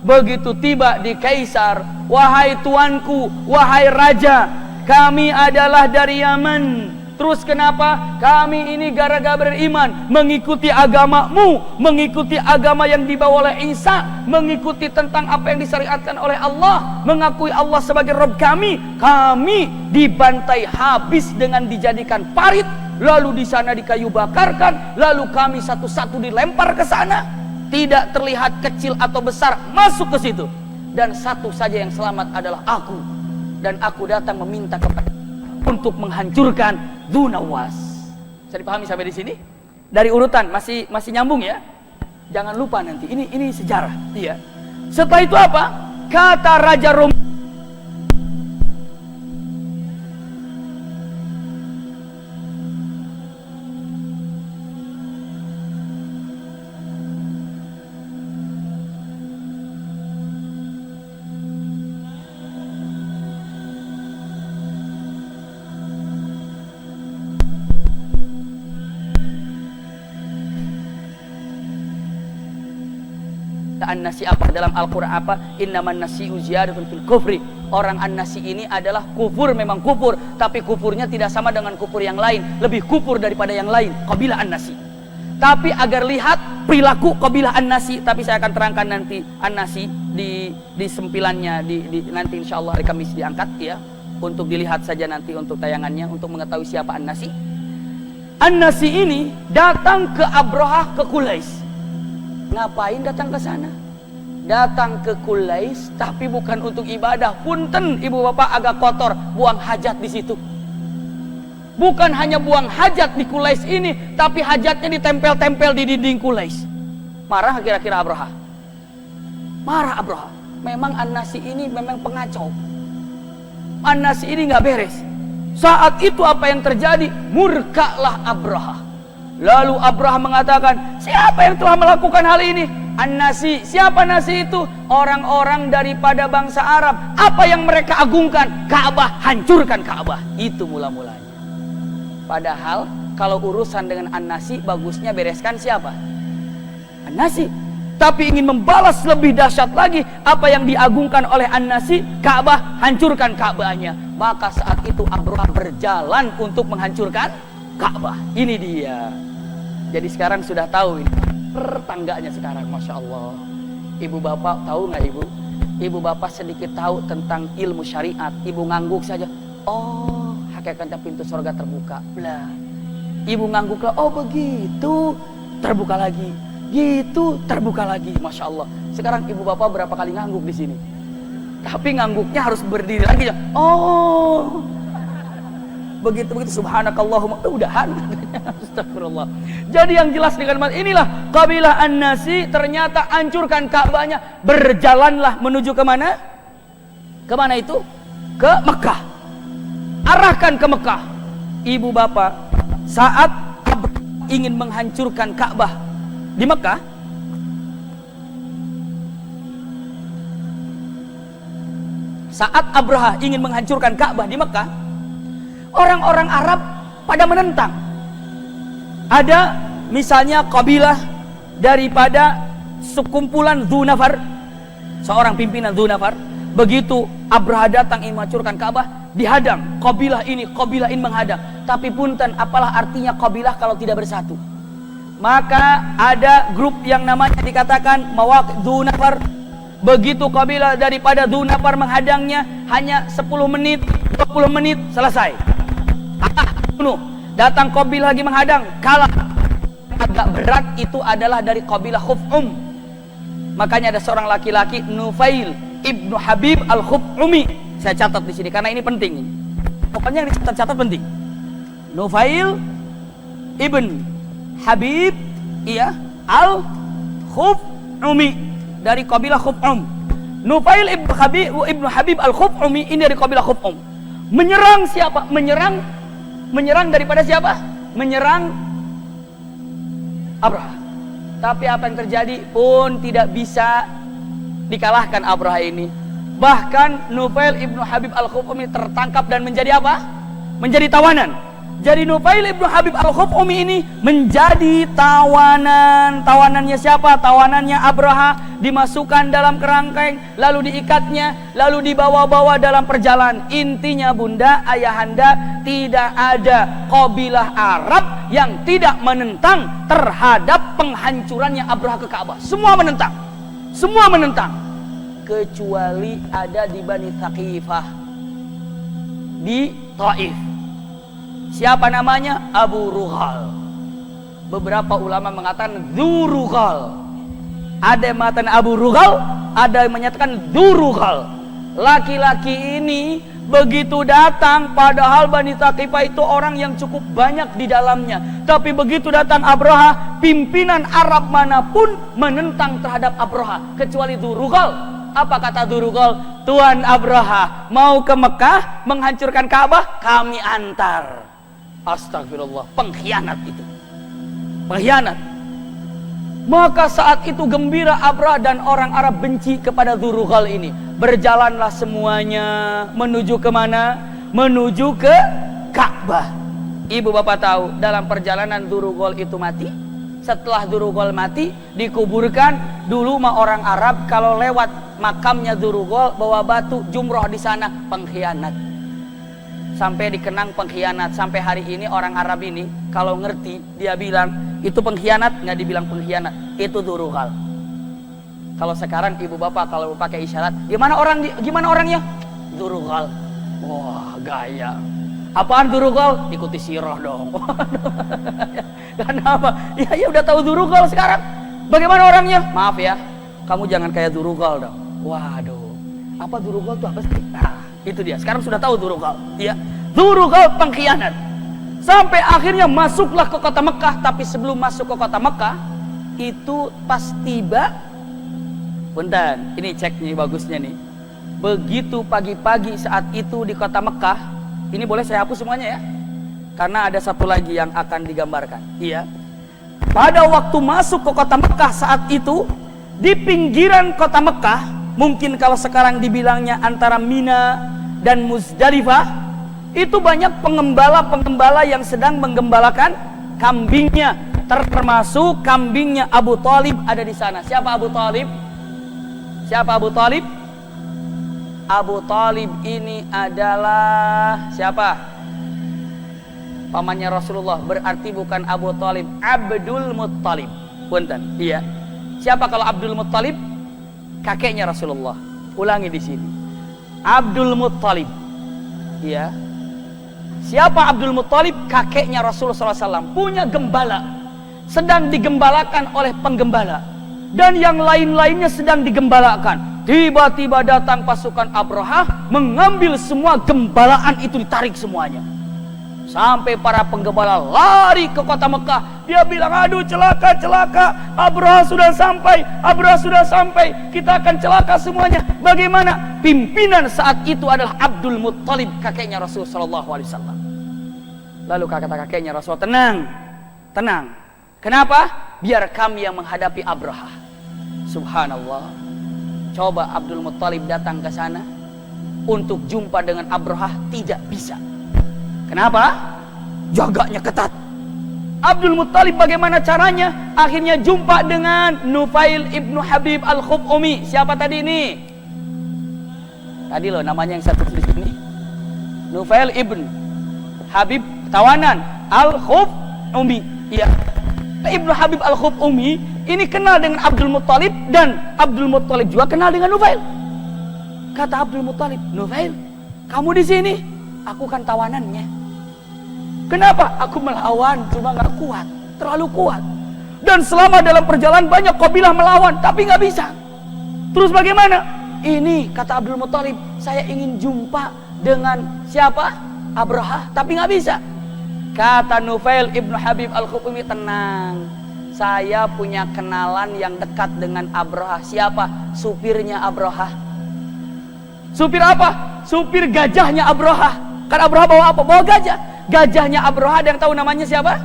Begitu tiba di Kaisar, wahai tuanku, wahai raja, kami adalah dari Yaman. Terus kenapa? Kami ini gara-gara beriman, mengikuti agamamu, mengikuti agama yang dibawa oleh Isa, mengikuti tentang apa yang disyariatkan oleh Allah, mengakui Allah sebagai Rabb kami. Kami dibantai habis dengan dijadikan parit, lalu di sana dikayu bakarkan, lalu kami satu-satu dilempar ke sana. Tidak terlihat kecil atau besar masuk ke situ. Dan satu saja yang selamat adalah aku. Dan aku datang meminta kepada untuk menghancurkan Dzunawas. Bisa dipahami sampai di sini? Dari urutan masih nyambung ya. Jangan lupa nanti ini sejarah, iya. Setelah itu apa? Kata Raja Rom An-nasi apa dalam Al-Quran apa? Innaman nasi'u ziyadatun fil kufri. Orang an-nasi ini adalah kufur, memang kufur, tapi kufurnya tidak sama dengan kufur yang lain, lebih kufur daripada yang lain, qabilah an-nasi. Tapi agar lihat perilaku qabilah an-nasi, tapi saya akan terangkan nanti an-nasi di sempilannya nanti insyaallah hari Kamis diangkat ya, untuk dilihat saja nanti untuk tayangannya untuk mengetahui siapa an-nasi. An-nasi ini datang ke Abrahah ke Quraisy. Ngapain datang ke sana? Datang ke Quraisy tapi bukan untuk ibadah. Punten ibu bapak agak kotor, buang hajat di situ. Bukan hanya buang hajat di Quraisy ini, tapi hajatnya ditempel-tempel di dinding Quraisy. Marah kira-kira Abrahah? Marah Abrahah. Memang An-Nasi ini memang pengacau. An-Nasi ini nggak beres. Saat itu apa yang terjadi? Murkalah Abrahah. Lalu Abrahah mengatakan, siapa yang telah melakukan hal ini? An-Nasi. Siapa Nasi itu? Orang-orang daripada bangsa Arab. Apa yang mereka agungkan? Ka'bah. Hancurkan Ka'bah. Itu mula-mulanya. Padahal kalau urusan dengan An-Nasi, bagusnya bereskan siapa? An-Nasi. Tapi ingin membalas lebih dahsyat lagi, apa yang diagungkan oleh An-Nasi, Ka'bah, hancurkan Ka'bahnya. Maka saat itu Abrahah berjalan untuk menghancurkan Ka'bah. Ini dia. Jadi sekarang sudah tahu ini pertangganya sekarang, masya Allah. Ibu bapak tahu nggak ibu? Ibu bapak sedikit tahu tentang ilmu syariat. Ibu ngangguk saja. Oh, hakikatnya pintu surga terbuka. Belah. Ibu ngangguklah. Oh begitu. Terbuka lagi. Gitu terbuka lagi. Masya Allah. Sekarang ibu bapak berapa kali ngangguk di sini? Tapi ngangguknya harus berdiri lagi. Oh. Begitu subhanakallahumma udahan. Astagfirullah. Jadi yang jelas dengan inilah kabilah An-Nasi ternyata hancurkan Ka'bahnya, berjalanlah menuju ke mana? Ke mana itu? Ke Mekah. Arahkan ke Mekah. Ibu bapak, saat ingin menghancurkan Ka'bah di Mekah, saat Abrahah ingin menghancurkan Ka'bah di Mekah, orang-orang Arab pada menentang. Ada misalnya kabilah daripada sekumpulan Dzunafar, seorang pimpinan Dzunafar. Begitu Abrahah datang ingin menghancurkan Ka'bah, dihadang. Kabilah ini menghadang. Tapi punten, apalah artinya kabilah kalau tidak bersatu? Maka ada grup yang namanya dikatakan Mawaqi' Dzunafar. Begitu kabilah daripada Dzunafar menghadangnya, hanya 10 menit, 20 menit selesai. Bunuh. Datang kabilah lagi menghadang, kalah. Agak berat itu adalah dari kabilah Khuf'um. Makanya ada seorang laki-laki Nufail ibnu Habib al-Khuf'umi. Saya catat di sini karena ini penting. Pokoknya yang dicatat penting. Nufail ibn Habib al-Khuf'umi dari kabilah Khuf'um. Nufail ibnu Habib al-Khuf'umi ini dari kabilah Khuf'um. Menyerang siapa? Menyerang daripada siapa? Menyerang Abraha. Tapi apa yang terjadi pun tidak bisa dikalahkan Abraha ini. Bahkan Nufail ibnu Habib al-Khuf'umi tertangkap dan menjadi apa? Menjadi tawanan. Jadi Nufail ibnu Habib al-Khuf'umi ini menjadi tawanan. Tawanannya siapa? Tawanannya Abraha. Dimasukkan dalam kerangkeng, lalu diikatnya, lalu dibawa-bawa dalam perjalanan. Intinya bunda, ayahanda, tidak ada kabilah Arab yang tidak menentang terhadap penghancurannya Abraha ke Ka'bah. Semua menentang. Semua menentang. Kecuali ada di Bani Thaqifah, di Taif. Siapa namanya? Abu Rughal. Beberapa ulama mengatakan Dzu Rughal. Ada yang mengatakan Abu Rughal, ada yang menyatakan Dzu Rughal. Laki-laki ini begitu datang, padahal Bani Thaqifah itu orang yang cukup banyak di dalamnya. Tapi begitu datang Abraha, pimpinan Arab manapun menentang terhadap Abraha, kecuali Dzu Rughal. Apa kata Dzu Rughal? Tuan Abraha mau ke Mekah menghancurkan Ka'bah, kami antar. Astagfirullah, pengkhianat itu. Pengkhianat. Maka saat itu gembira Abraha dan orang Arab benci kepada Dzu Rughal ini. Berjalanlah semuanya menuju ke mana? Menuju ke Ka'bah. Ibu bapak tahu dalam perjalanan Dzu Rughal itu mati. Setelah Dzu Rughal mati, dikuburkan. Dulu mah orang Arab kalau lewat makamnya Dzu Rughal bawa batu jumroh di sana, pengkhianat. Sampai dikenang pengkhianat. Sampai hari ini orang Arab ini kalau ngerti dia bilang itu pengkhianat, nggak dibilang pengkhianat, itu Dzu Rughal. Kalau sekarang ibu bapak kalau pakai isyarat, gimana orangnya? Dzu Rughal. Wah, gaya. Apaan Dzu Rughal? Ikuti sirah dong. Kenapa? Ya udah tahu Dzu Rughal sekarang. Bagaimana orangnya? Maaf ya, kamu jangan kayak Dzu Rughal dong. Waduh, apa Dzu Rughal itu apa sih? Nah, itu dia. Sekarang sudah tahu Dzu Rughal. Ya, Dzu Rughal pengkhianat. Sampai akhirnya masuklah ke kota Mekah. Tapi sebelum masuk ke kota Mekah, itu pas tiba, bentar, ini cek nih bagusnya nih. Begitu pagi-pagi saat itu di kota Mekah, ini boleh saya hapus semuanya ya, karena ada satu lagi yang akan digambarkan. Iya. Pada waktu masuk ke kota Mekah saat itu, di pinggiran kota Mekah, mungkin kalau sekarang dibilangnya antara Mina dan Muzdalifah, itu banyak pengembala-pengembala yang sedang menggembalakan kambingnya, termasuk kambingnya Abu Thalib ada di sana. Siapa Abu Thalib? Siapa Abu Thalib? Abu Thalib ini adalah siapa? Pamannya Rasulullah, berarti bukan Abu Thalib, Abdul Muttalib. Punten, iya. Siapa kalau Abdul Muttalib? Kakeknya Rasulullah. Ulangi di sini. Abdul Muttalib. Iya. Siapa Abdul Muttalib? Kakeknya Rasulullah SAW. Punya gembala. Sedang digembalakan oleh penggembala. Dan yang lain-lainnya sedang digembalakan. Tiba-tiba datang pasukan Abraha, mengambil semua gembalaan itu, ditarik semuanya. Sampai para penggembala lari ke kota Mekah. Dia bilang, aduh celaka, celaka, Abraha sudah sampai, Abraha sudah sampai, kita akan celaka semuanya. Bagaimana? Pimpinan saat itu adalah Abdul Muttalib, kakeknya Rasulullah SAW. Lalu kata kakeknya Rasul, tenang, tenang. Kenapa? Biar kami yang menghadapi Abraha. Subhanallah. Coba Abdul Muttalib datang ke sana untuk jumpa dengan Abraha, tidak bisa. Kenapa? Jaganya ketat. Abdul Muttalib bagaimana caranya? Akhirnya jumpa dengan Nufail ibnu Habib al-Khuf'umi. Siapa tadi ini? Tadi loh namanya yang satu tulis ini. Nufail ibn Habib tawanan al-Khuf'umi. Iya. Ibnu Habib al-Khuf'umi ini kenal dengan Abdul Muttalib, dan Abdul Muttalib juga kenal dengan Nufail. Kata Abdul Muttalib, Nufail, kamu di sini? Aku kan tawanannya. Kenapa? Aku melawan, cuma nggak kuat, terlalu kuat. Dan selama dalam perjalanan banyak kabilah melawan, tapi nggak bisa. Terus bagaimana? Ini kata Abdul Muttalib, saya ingin jumpa dengan siapa? Abraha, tapi nggak bisa. Kata Nufail ibnu Habib al-Khuf'umi, tenang, saya punya kenalan yang dekat dengan Abraha. Siapa? Supirnya Abraha. Supir apa? Supir gajahnya Abraha. Kan Abraha bawa apa? Bawa gajah. Gajahnya Abraha, ada yang tahu namanya siapa?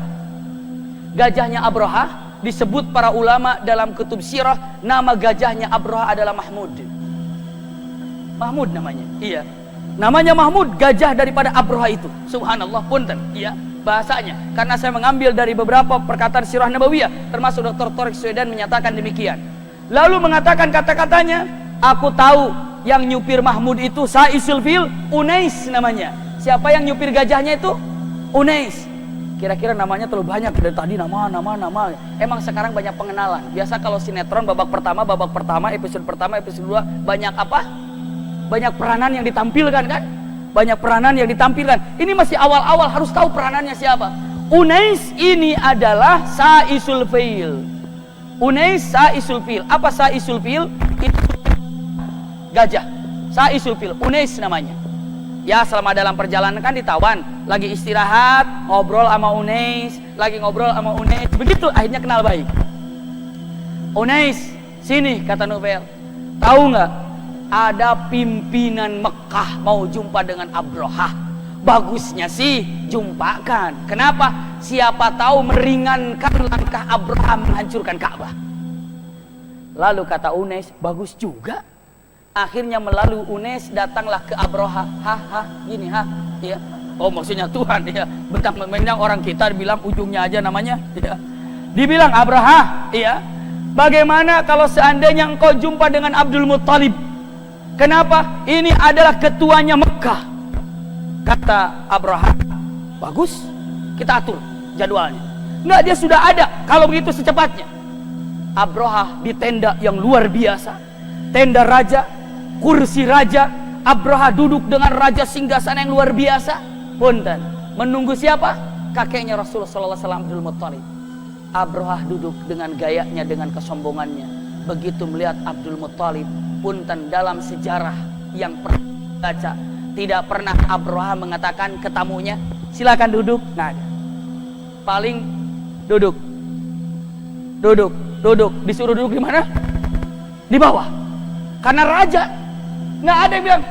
Gajahnya Abraha disebut para ulama dalam kutub sirah, nama gajahnya Abraha adalah Mahmud. Mahmud namanya. Iya. Namanya Mahmud, gajah daripada Abraha itu. Subhanallah, punten. Iya, bahasanya. Karena saya mengambil dari beberapa perkataan sirah nabawiyah, termasuk Dr. Tariq Suedan menyatakan demikian. Lalu mengatakan kata-katanya, aku tahu yang nyupir Mahmud itu Sa'isul Fil, Unais namanya. Siapa yang nyupir gajahnya itu? Unais. Kira-kira namanya terlalu banyak dari tadi, nama. Emang sekarang banyak pengenalan. Biasa kalau sinetron babak pertama, episode pertama, episode 2, banyak apa? Banyak peranan yang ditampilkan kan? Banyak peranan yang ditampilkan. Ini masih awal-awal, harus tahu peranannya siapa. Unais ini adalah Sa'isul Fil. Unais Sa'isul Fil. Apa Sa'isul Fil? Itu gajah. Sa'isul Fil, Unais namanya. Ya, selama dalam perjalanan kan ditawan, lagi istirahat, ngobrol sama Unais, begitu akhirnya kenal baik. Unais, sini kata Nufel. Tahu nggak? Ada pimpinan Mekah mau jumpa dengan Abraha. Bagusnya sih jumpakan. Kenapa? Siapa tahu meringankan langkah Abraha menghancurkan Ka'bah. Lalu kata Unais, bagus juga. Akhirnya melalui Unais datanglah ke Abraha. Gini ya. Oh, maksudnya Tuhan ya. Bentang-bentang orang kita bilang ujungnya aja namanya ya. Dibilang Abraha, ya. Bagaimana kalau seandainya engkau jumpa dengan Abdul Muttalib? Kenapa? Ini adalah ketuanya Mekah. Kata Abraha, bagus, kita atur jadwalnya. Enggak, dia sudah ada. Kalau begitu secepatnya. Abraha di tenda yang luar biasa. Tenda raja, kursi raja. Abraha duduk dengan raja singgasana yang luar biasa. Punten, menunggu siapa? Kakeknya Rasulullah SAW, Abdul Muttalib. Abraha duduk dengan gayanya, dengan kesombongannya. Begitu melihat Abdul Muttalib, punten, dalam sejarah yang pernah baca, tidak pernah Abraha mengatakan ke tamunya, silakan duduk. Nggak ada. Paling duduk. Disuruh duduk di mana? Di bawah. Karena raja. Nggak ada yang bilang,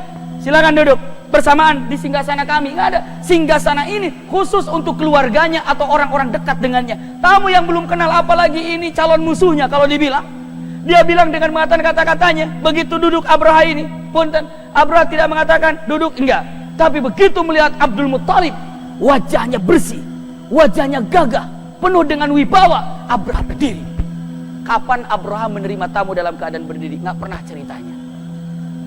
silakan duduk bersamaan di singgasana kami. Nggak ada. Singgasana ini khusus untuk keluarganya atau orang-orang dekat dengannya. Tamu yang belum kenal, apalagi ini calon musuhnya kalau dibilang. Dia bilang dengan mengatakan kata-katanya. Begitu duduk Abraha ini, punten, Abraha tidak mengatakan duduk, enggak. Tapi begitu melihat Abdul Muttalib, wajahnya bersih, wajahnya gagah, penuh dengan wibawa, Abraha berdiri. Kapan Abraha menerima tamu dalam keadaan berdiri? Nggak pernah ceritanya.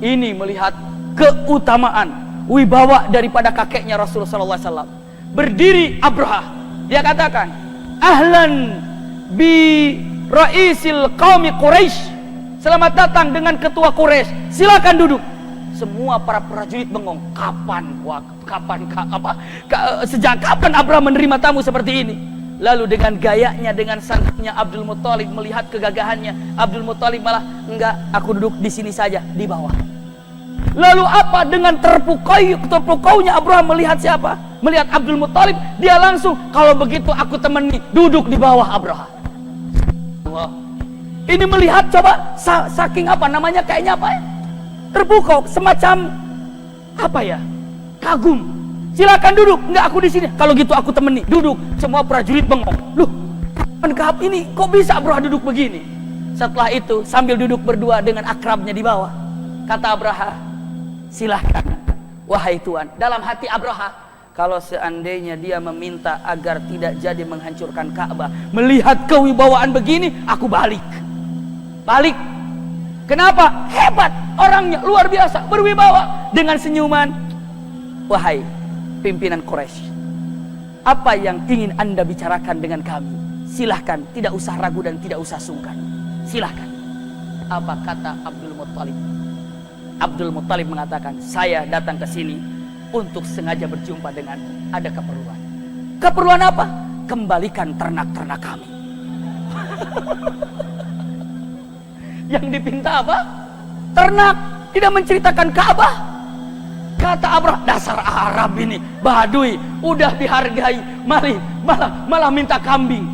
Ini melihat keutamaan, wibawa daripada kakeknya Rasulullah SAW. Berdiri Abraha, dia katakan, ahlan bi Raisil Qaumi Quraisy, selamat datang dengan ketua Quraisy, silakan duduk. Semua para prajurit bengong. Sejak kapan Abraha menerima tamu seperti ini? Lalu dengan gayanya, dengan sanggupnya Abdul Muttalib melihat kegagahannya, Abdul Muttalib malah, enggak, aku duduk di sini saja, di bawah. Lalu apa? Dengan terpukaunya Abraha melihat siapa? Melihat Abdul Muttalib, dia langsung, kalau begitu aku temani, duduk di bawah Abraha. Ini melihat, coba, saking apa namanya, kayaknya apa ya, terpukau, semacam apa ya, kagum. Silakan duduk. Enggak, aku di sini, kalau gitu aku temani, duduk. Semua prajurit bengong. Loh, kapan ini kok bisa Abraha duduk begini? Setelah itu sambil duduk berdua dengan akrabnya di bawah, kata Abraha, silahkan wahai Tuan. Dalam hati Abraha, kalau seandainya dia meminta agar tidak jadi menghancurkan Ka'bah, melihat kewibawaan begini, aku balik. Kenapa? Hebat orangnya, luar biasa, berwibawa. Dengan senyuman, wahai pimpinan Quraisy, apa yang ingin Anda bicarakan dengan kami? Silahkan, tidak usah ragu dan tidak usah sungkan. Silahkan. Apa kata Abdul Muttalib? Abdul Muttalib mengatakan, saya datang ke sini untuk sengaja berjumpa denganmu. Ada keperluan. Keperluan apa? Kembalikan ternak-ternak kami. Yang dipinta apa? Ternak. Tidak menceritakan Ka'bah. Kata Abraha, dasar Arab ini, Baduy, udah dihargai, malah minta kambing.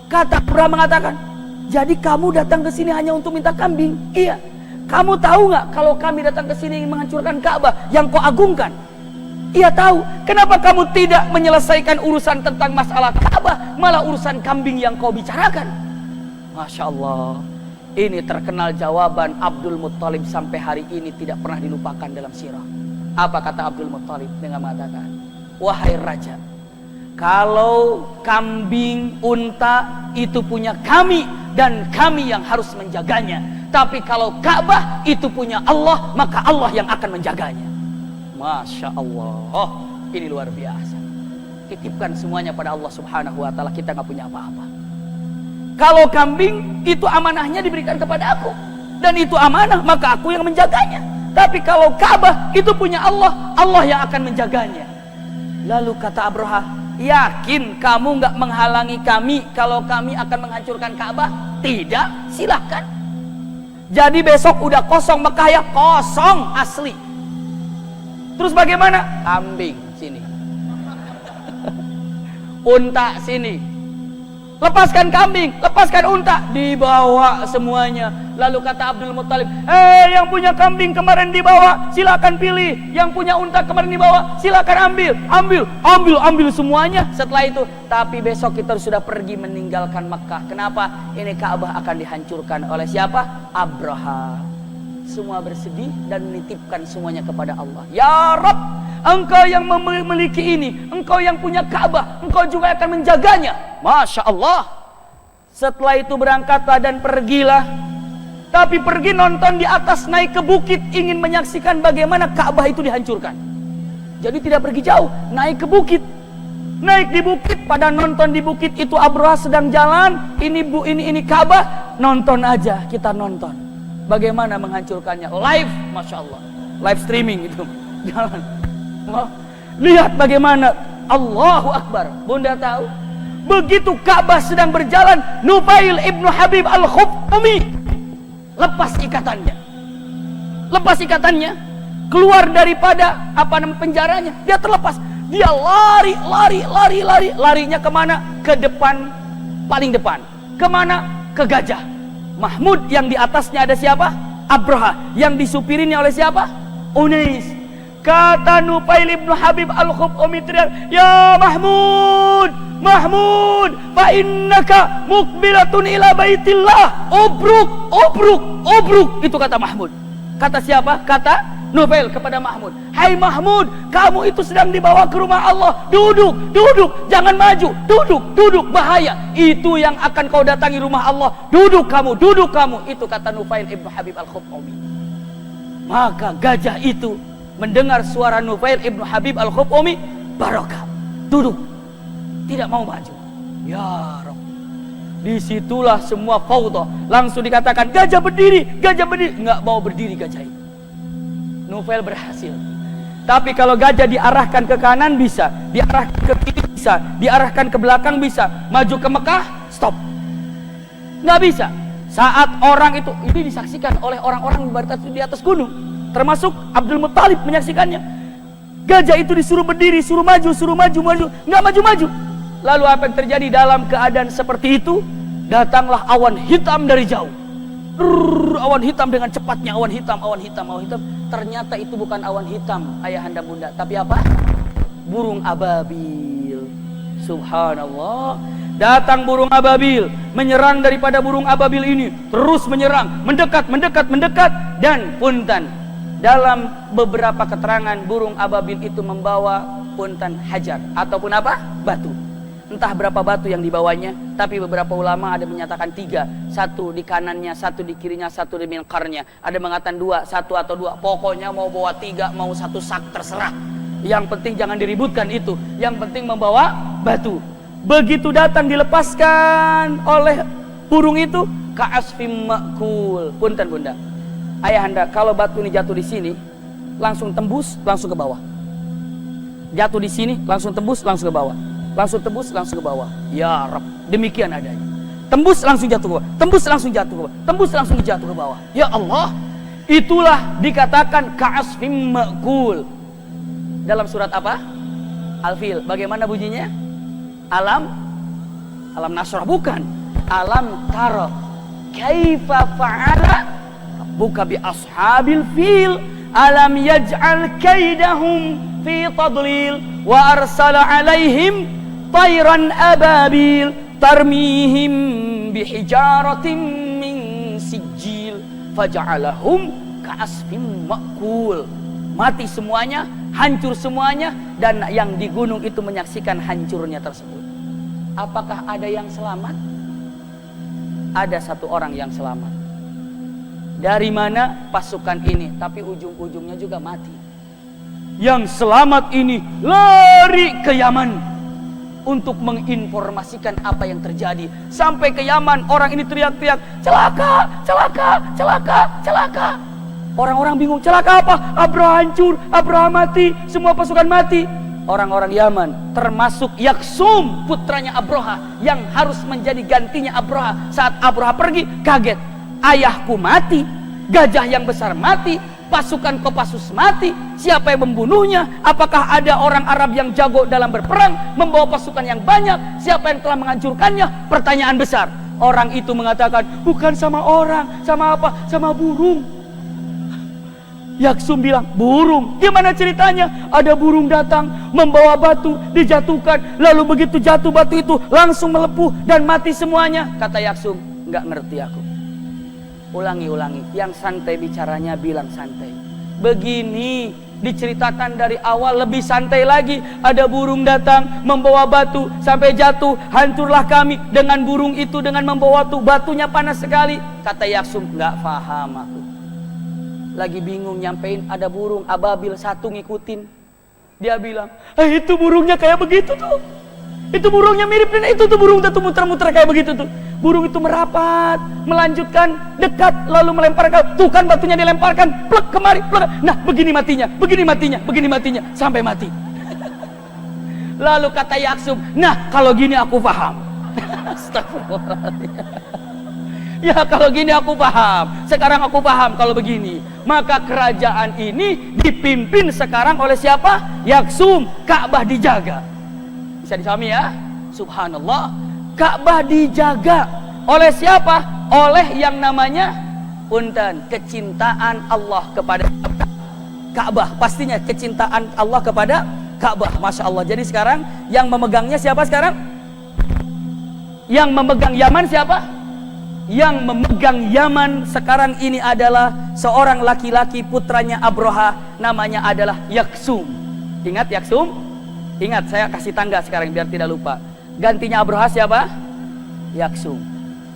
Kata Abraha mengatakan, jadi kamu datang ke sini hanya untuk minta kambing? Iya. Kamu tahu nggak kalau kami datang ke sini ingin menghancurkan Ka'bah yang kau agungkan? Ia tahu. Kenapa kamu tidak menyelesaikan urusan tentang masalah Ka'bah, malah urusan kambing yang kau bicarakan? Masya Allah. Ini terkenal jawaban Abdul Muttalib sampai hari ini tidak pernah dilupakan dalam sirah. Apa kata Abdul Muttalib dengan mengatakan, wahai raja, kalau kambing, unta itu punya kami dan kami yang harus menjaganya. Tapi kalau Ka'bah itu punya Allah, maka Allah yang akan menjaganya. Masya Allah. Oh, ini luar biasa. Titipkan semuanya pada Allah Subhanahu wa Ta'ala. Kita nggak punya apa-apa. Kalau kambing itu amanahnya diberikan kepada aku, dan itu amanah, maka aku yang menjaganya. Tapi kalau Ka'bah itu punya Allah, Allah yang akan menjaganya. Lalu kata Abraha, yakin kamu nggak menghalangi kami kalau kami akan menghancurkan Ka'bah? Tidak, silahkan. Jadi besok udah kosong Mekah ya, kosong asli. Terus bagaimana? Kambing sini, unta sini. Lepaskan kambing, lepaskan unta, dibawa semuanya. Lalu kata Abdul Muttalib, yang punya kambing kemarin dibawa, silakan pilih. Yang punya unta kemarin dibawa, silakan ambil semuanya. Setelah itu, tapi besok kita sudah pergi meninggalkan Mekah. Kenapa? Ini Ka'bah akan dihancurkan oleh siapa? Abraha. Semua bersedih dan menitipkan semuanya kepada Allah. Ya Rabb, Engkau yang memiliki ini, Engkau yang punya Ka'bah, Engkau juga akan menjaganya. Masya Allah. Setelah itu berangkatlah dan pergilah. Tapi pergi nonton di atas, naik ke bukit, ingin menyaksikan bagaimana Ka'bah itu dihancurkan. Jadi tidak pergi jauh, naik ke bukit. Naik di bukit, pada nonton di bukit itu Abraha sedang jalan. Ini Ka'bah, nonton aja, kita nonton bagaimana menghancurkannya live. Masya Allah, live streaming itu jalan. Lihat bagaimana. Allahu Akbar. Bunda tahu, begitu Ka'bah sedang berjalan, Nufail ibnu Habib al-Khuf'umi lepas ikatannya, keluar daripada penjaranya. Dia terlepas, dia larinya kemana? Ke depan, paling depan. Kemana? Ke Gajah Mahmud. Yang di atasnya ada siapa? Abraha. Yang disupirinnya oleh siapa? Unais. Kata Nufail ibnu Habib al-Khuf'umi teriak, ya Mahmud, fa innaka muqbilatun ila baitillah. Obruk. Itu kata Mahmud. Kata siapa? Kata Nufail kepada Mahmud. Hai Mahmud, kamu itu sedang dibawa ke rumah Allah. Duduk, jangan maju. Duduk, bahaya. Itu yang akan kau datangi rumah Allah. Duduk kamu. Itu kata Nufail ibnu Habib al-Khuf'umi. Maka gajah itu mendengar suara Nufail ibnu Habib al-Khuf'umi, barokah, duduk, tidak mau maju. Ya Rabb, disitulah semua faudah. Langsung dikatakan gajah berdiri. Nggak mau berdiri gajah itu. Nufail berhasil. Tapi kalau gajah diarahkan ke kanan bisa, diarahkan ke kiri bisa, diarahkan ke belakang bisa, maju ke Mekah, stop, nggak bisa. Saat orang itu, ini disaksikan oleh orang-orang di atas gunung, termasuk Abdul Muttalib menyaksikannya. Gajah itu disuruh berdiri, suruh maju, nggak maju. Lalu apa yang terjadi dalam keadaan seperti itu? Datanglah awan hitam dari jauh. Awan hitam dengan cepatnya, awan hitam. Ternyata itu bukan awan hitam, ayahanda bunda, tapi apa? Burung ababil. Subhanallah. Datang burung ababil, menyerang daripada burung ababil ini, terus menyerang, mendekat, dan punten. Dalam beberapa keterangan, burung ababil itu membawa punten hajar ataupun apa? Batu. Entah berapa batu yang dibawanya, tapi beberapa ulama ada menyatakan 3, 1 di kanannya, 1 di kirinya, 1 di minkarnya. Ada mengatakan 2, 1 atau 2. Pokoknya mau bawa 3, mau 1 sak, terserah. Yang penting jangan diributkan itu. Yang penting membawa batu. Begitu datang dilepaskan oleh burung itu, ka'asfim ma'kul. Punten bunda, ayahanda, kalau batu ini jatuh di sini, langsung tembus, langsung ke bawah. Jatuh di sini, langsung tembus, langsung ke bawah. Langsung tembus, langsung ke bawah. Ya Rabb, demikian adanya. Tembus, langsung jatuh ke bawah. Tembus, langsung jatuh ke bawah. Tembus, langsung jatuh ke bawah. Ya Allah, itulah dikatakan ka'asfim ma'kul. Dalam surat apa? Al-Fil. Bagaimana bunyinya? Alam Nasrah, bukan. Alam tara kaifa fa'ala rabbuka bi ashabil fil alam yaj'al kaidahum fi tadlil wa arsala alaihim tayran ababil tarmihim bihijaratin min sijil faja'alahum ka'asfim ma'kul. Mati semuanya, hancur semuanya, dan yang di gunung itu menyaksikan hancurnya tersebut. Apakah ada yang selamat? Ada satu orang yang selamat. Dari mana? Pasukan ini, tapi ujung-ujungnya juga mati. Yang selamat ini lari ke Yaman untuk menginformasikan apa yang terjadi. Sampai ke Yaman, orang ini teriak-teriak, celaka, celaka, celaka, celaka. Orang-orang bingung, celaka apa? Abraha hancur, Abraha mati, semua pasukan mati. Orang-orang Yaman, termasuk Yaksum, putranya Abraha, yang harus menjadi gantinya Abraha. Saat Abraha pergi, kaget. Ayahku mati, gajah yang besar mati, pasukan Kopassus mati. Siapa yang membunuhnya? Apakah ada orang Arab yang jago dalam berperang, membawa pasukan yang banyak? Siapa yang telah menghancurkannya? Pertanyaan besar. Orang itu mengatakan, bukan sama orang, sama apa? Sama burung. Yaksum bilang, burung? Gimana ceritanya? Ada burung datang, membawa batu, dijatuhkan, lalu begitu jatuh batu itu langsung melepuh dan mati semuanya. Kata Yaksum, nggak ngerti aku. Ulangi, yang santai bicaranya bilang santai. Begini diceritakan dari awal lebih santai lagi. Ada burung datang, membawa batu, sampai jatuh, hancurlah kami dengan burung itu, dengan membawa batu, batunya panas sekali. Kata Yaksum, nggak paham aku. Lagi bingung nyampein, ada burung ababil satu ngikutin. Dia bilang, itu burungnya kayak begitu tuh. Itu burungnya mirip dengan itu tuh, burung tuh muter-muter kayak begitu tuh. Burung itu merapat, melanjutkan, dekat, lalu melemparkan. Tuh kan batunya dilemparkan, plek kemari, plek. Nah begini matinya, sampai mati. Lalu kata Yaksum, nah kalau gini aku paham. Astagfirullahaladzim. Ya kalau gini aku paham. Sekarang aku paham kalau begini. Maka kerajaan ini dipimpin sekarang oleh siapa? Yaksum. Ka'bah dijaga. Bisa dipahami ya? Subhanallah. Ka'bah dijaga oleh siapa? Oleh yang namanya punten, kecintaan Allah kepada Ka'bah. Pastinya kecintaan Allah kepada Ka'bah. Masya Allah. Jadi sekarang yang memegangnya siapa sekarang? Yang memegang Yaman siapa? Yang memegang Yaman sekarang ini adalah seorang laki-laki putranya Abraha, namanya adalah Yaksum. Ingat Yaksum? Ingat, saya kasih tangga sekarang biar tidak lupa. Gantinya Abraha siapa? Yaksum.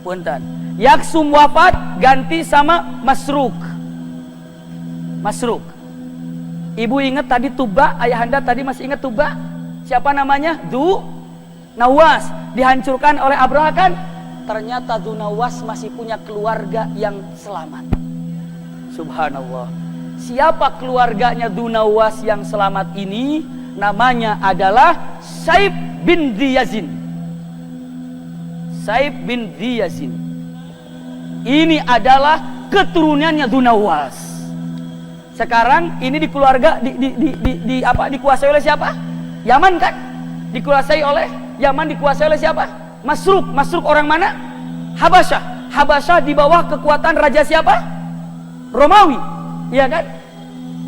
Punten. Yaksum wafat, ganti sama Masruk. Masruk. Ibu ingat tadi Tuba, ayahanda tadi masih ingat Tuba? Siapa namanya? Nawas. Dihancurkan oleh Abraha kan? Ternyata Nawas masih punya keluarga yang selamat. Subhanallah. Siapa keluarganya Nawas yang selamat ini? Namanya adalah Saib bin Diyazin. Saib bin Diyazin. Ini adalah keturunannya Nawas. Sekarang ini di keluarga dikuasai oleh siapa? Yaman kan? Dikuasai oleh Yaman, dikuasai oleh siapa? Masruk. Masruk orang mana? Habasyah. Habasyah di bawah kekuatan raja siapa? Romawi. Iya kan?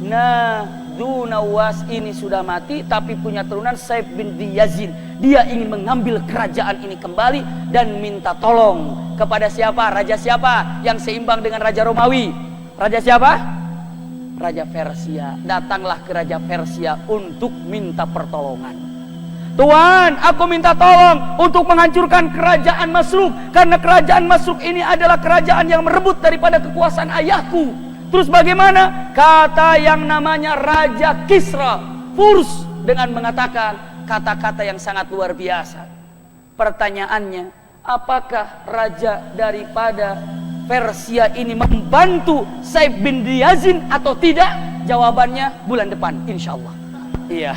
Nah, Nawas ini sudah mati tapi punya turunan Saib bin Diyazin. Dia ingin mengambil kerajaan ini kembali dan minta tolong kepada siapa? Raja siapa yang seimbang dengan Raja Romawi? Raja siapa? Raja Persia. Datanglah ke Raja Persia untuk minta pertolongan. Tuan, aku minta tolong untuk menghancurkan kerajaan Masruk, karena kerajaan Masruk ini adalah kerajaan yang merebut daripada kekuasaan ayahku. Terus bagaimana? Kata yang namanya Raja Kisra Furs dengan mengatakan kata-kata yang sangat luar biasa. Pertanyaannya, apakah raja daripada Persia ini membantu Saib bin Diyazin atau tidak? Jawabannya bulan depan insyaallah. Iya.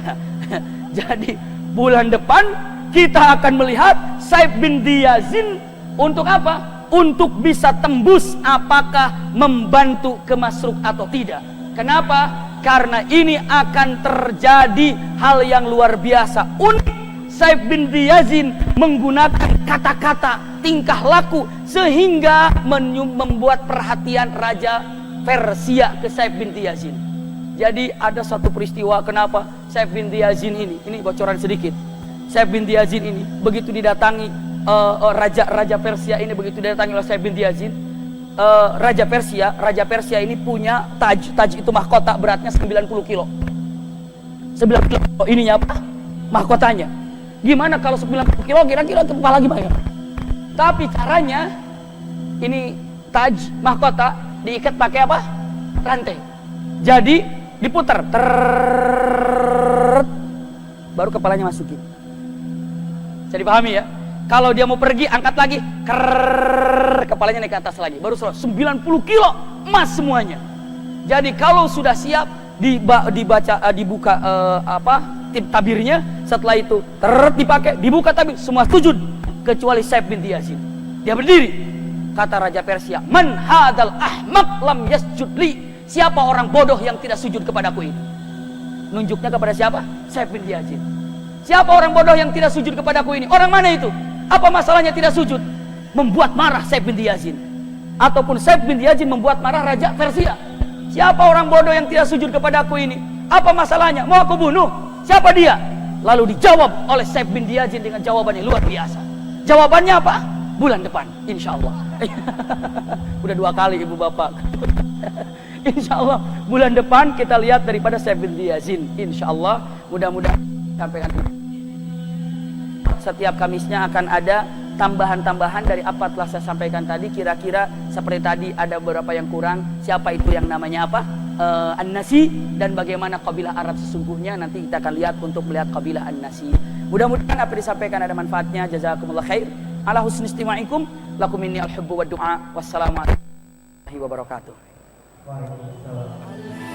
Jadi bulan depan kita akan melihat Saib bin Diyazin untuk apa? Untuk bisa tembus apakah membantu ke Masruk atau tidak. Kenapa? Karena ini akan terjadi hal yang luar biasa. Unik. Saib bin Diyazin menggunakan kata-kata, tingkah laku sehingga membuat perhatian Raja Persia ke Saib bin Diyazin. Jadi ada satu peristiwa kenapa Saib bin Diyazin ini bocoran sedikit. Saib bin Diyazin ini begitu didatangi Raja Persia ini begitu didatangi oleh Saif bin Yazid. Raja Persia ini punya taj itu mahkota beratnya 90 kilo. 90 kilo ininya apa? Mahkotanya. Gimana kalau 90 kilo kira-kira kepala gimana? Tapi caranya ini taj mahkota diikat pakai apa? Rantai. Jadi diputar, baru kepalanya masukin. Bisa dipahami ya? Kalau dia mau pergi, angkat lagi, kepalanya naik ke atas lagi. Baru 90 kilo emas semuanya. Jadi kalau sudah siap, dibuka tip tabirnya. Setelah itu dipakai, dibuka tabir, semua sujud kecuali Saif bin Yazid. Dia berdiri. Kata Raja Persia, "Man hadal ahmaq lam yasjud li." Siapa orang bodoh yang tidak sujud kepadaku ini? Nunjuknya kepada siapa? Saif bin Yazid. Siapa orang bodoh yang tidak sujud kepadaku ini? Orang mana itu? Apa masalahnya tidak sujud? Membuat marah Saif bin Yazid. Ataupun Saif bin Yazid membuat marah Raja Persia. Siapa orang bodoh yang tidak sujud kepadaku ini? Apa masalahnya? Mau aku bunuh? Siapa dia? Lalu dijawab oleh Saif bin Yazid dengan jawaban yang luar biasa. Jawabannya apa? Bulan depan, insya Allah. Udah 2 kali ibu bapak. Insya Allah bulan depan kita lihat daripada Saif bin Yazid. Insya Allah mudah-mudahan sampaikan. Setiap Kamisnya akan ada tambahan-tambahan dari apa telah saya sampaikan tadi. Kira-kira seperti tadi ada beberapa yang kurang. Siapa itu yang namanya apa? An-Nasi, dan bagaimana kabilah Arab sesungguhnya. Nanti kita akan lihat untuk melihat kabilah An-Nasi. Mudah-mudahan apa disampaikan ada manfaatnya. Jazakumullah khair. Ala husni istima'ikum. Lakum minni al-hubbu wa du'a. Wassalamualaikum warahmatullahi wabarakatuh. Waalaikumsalam.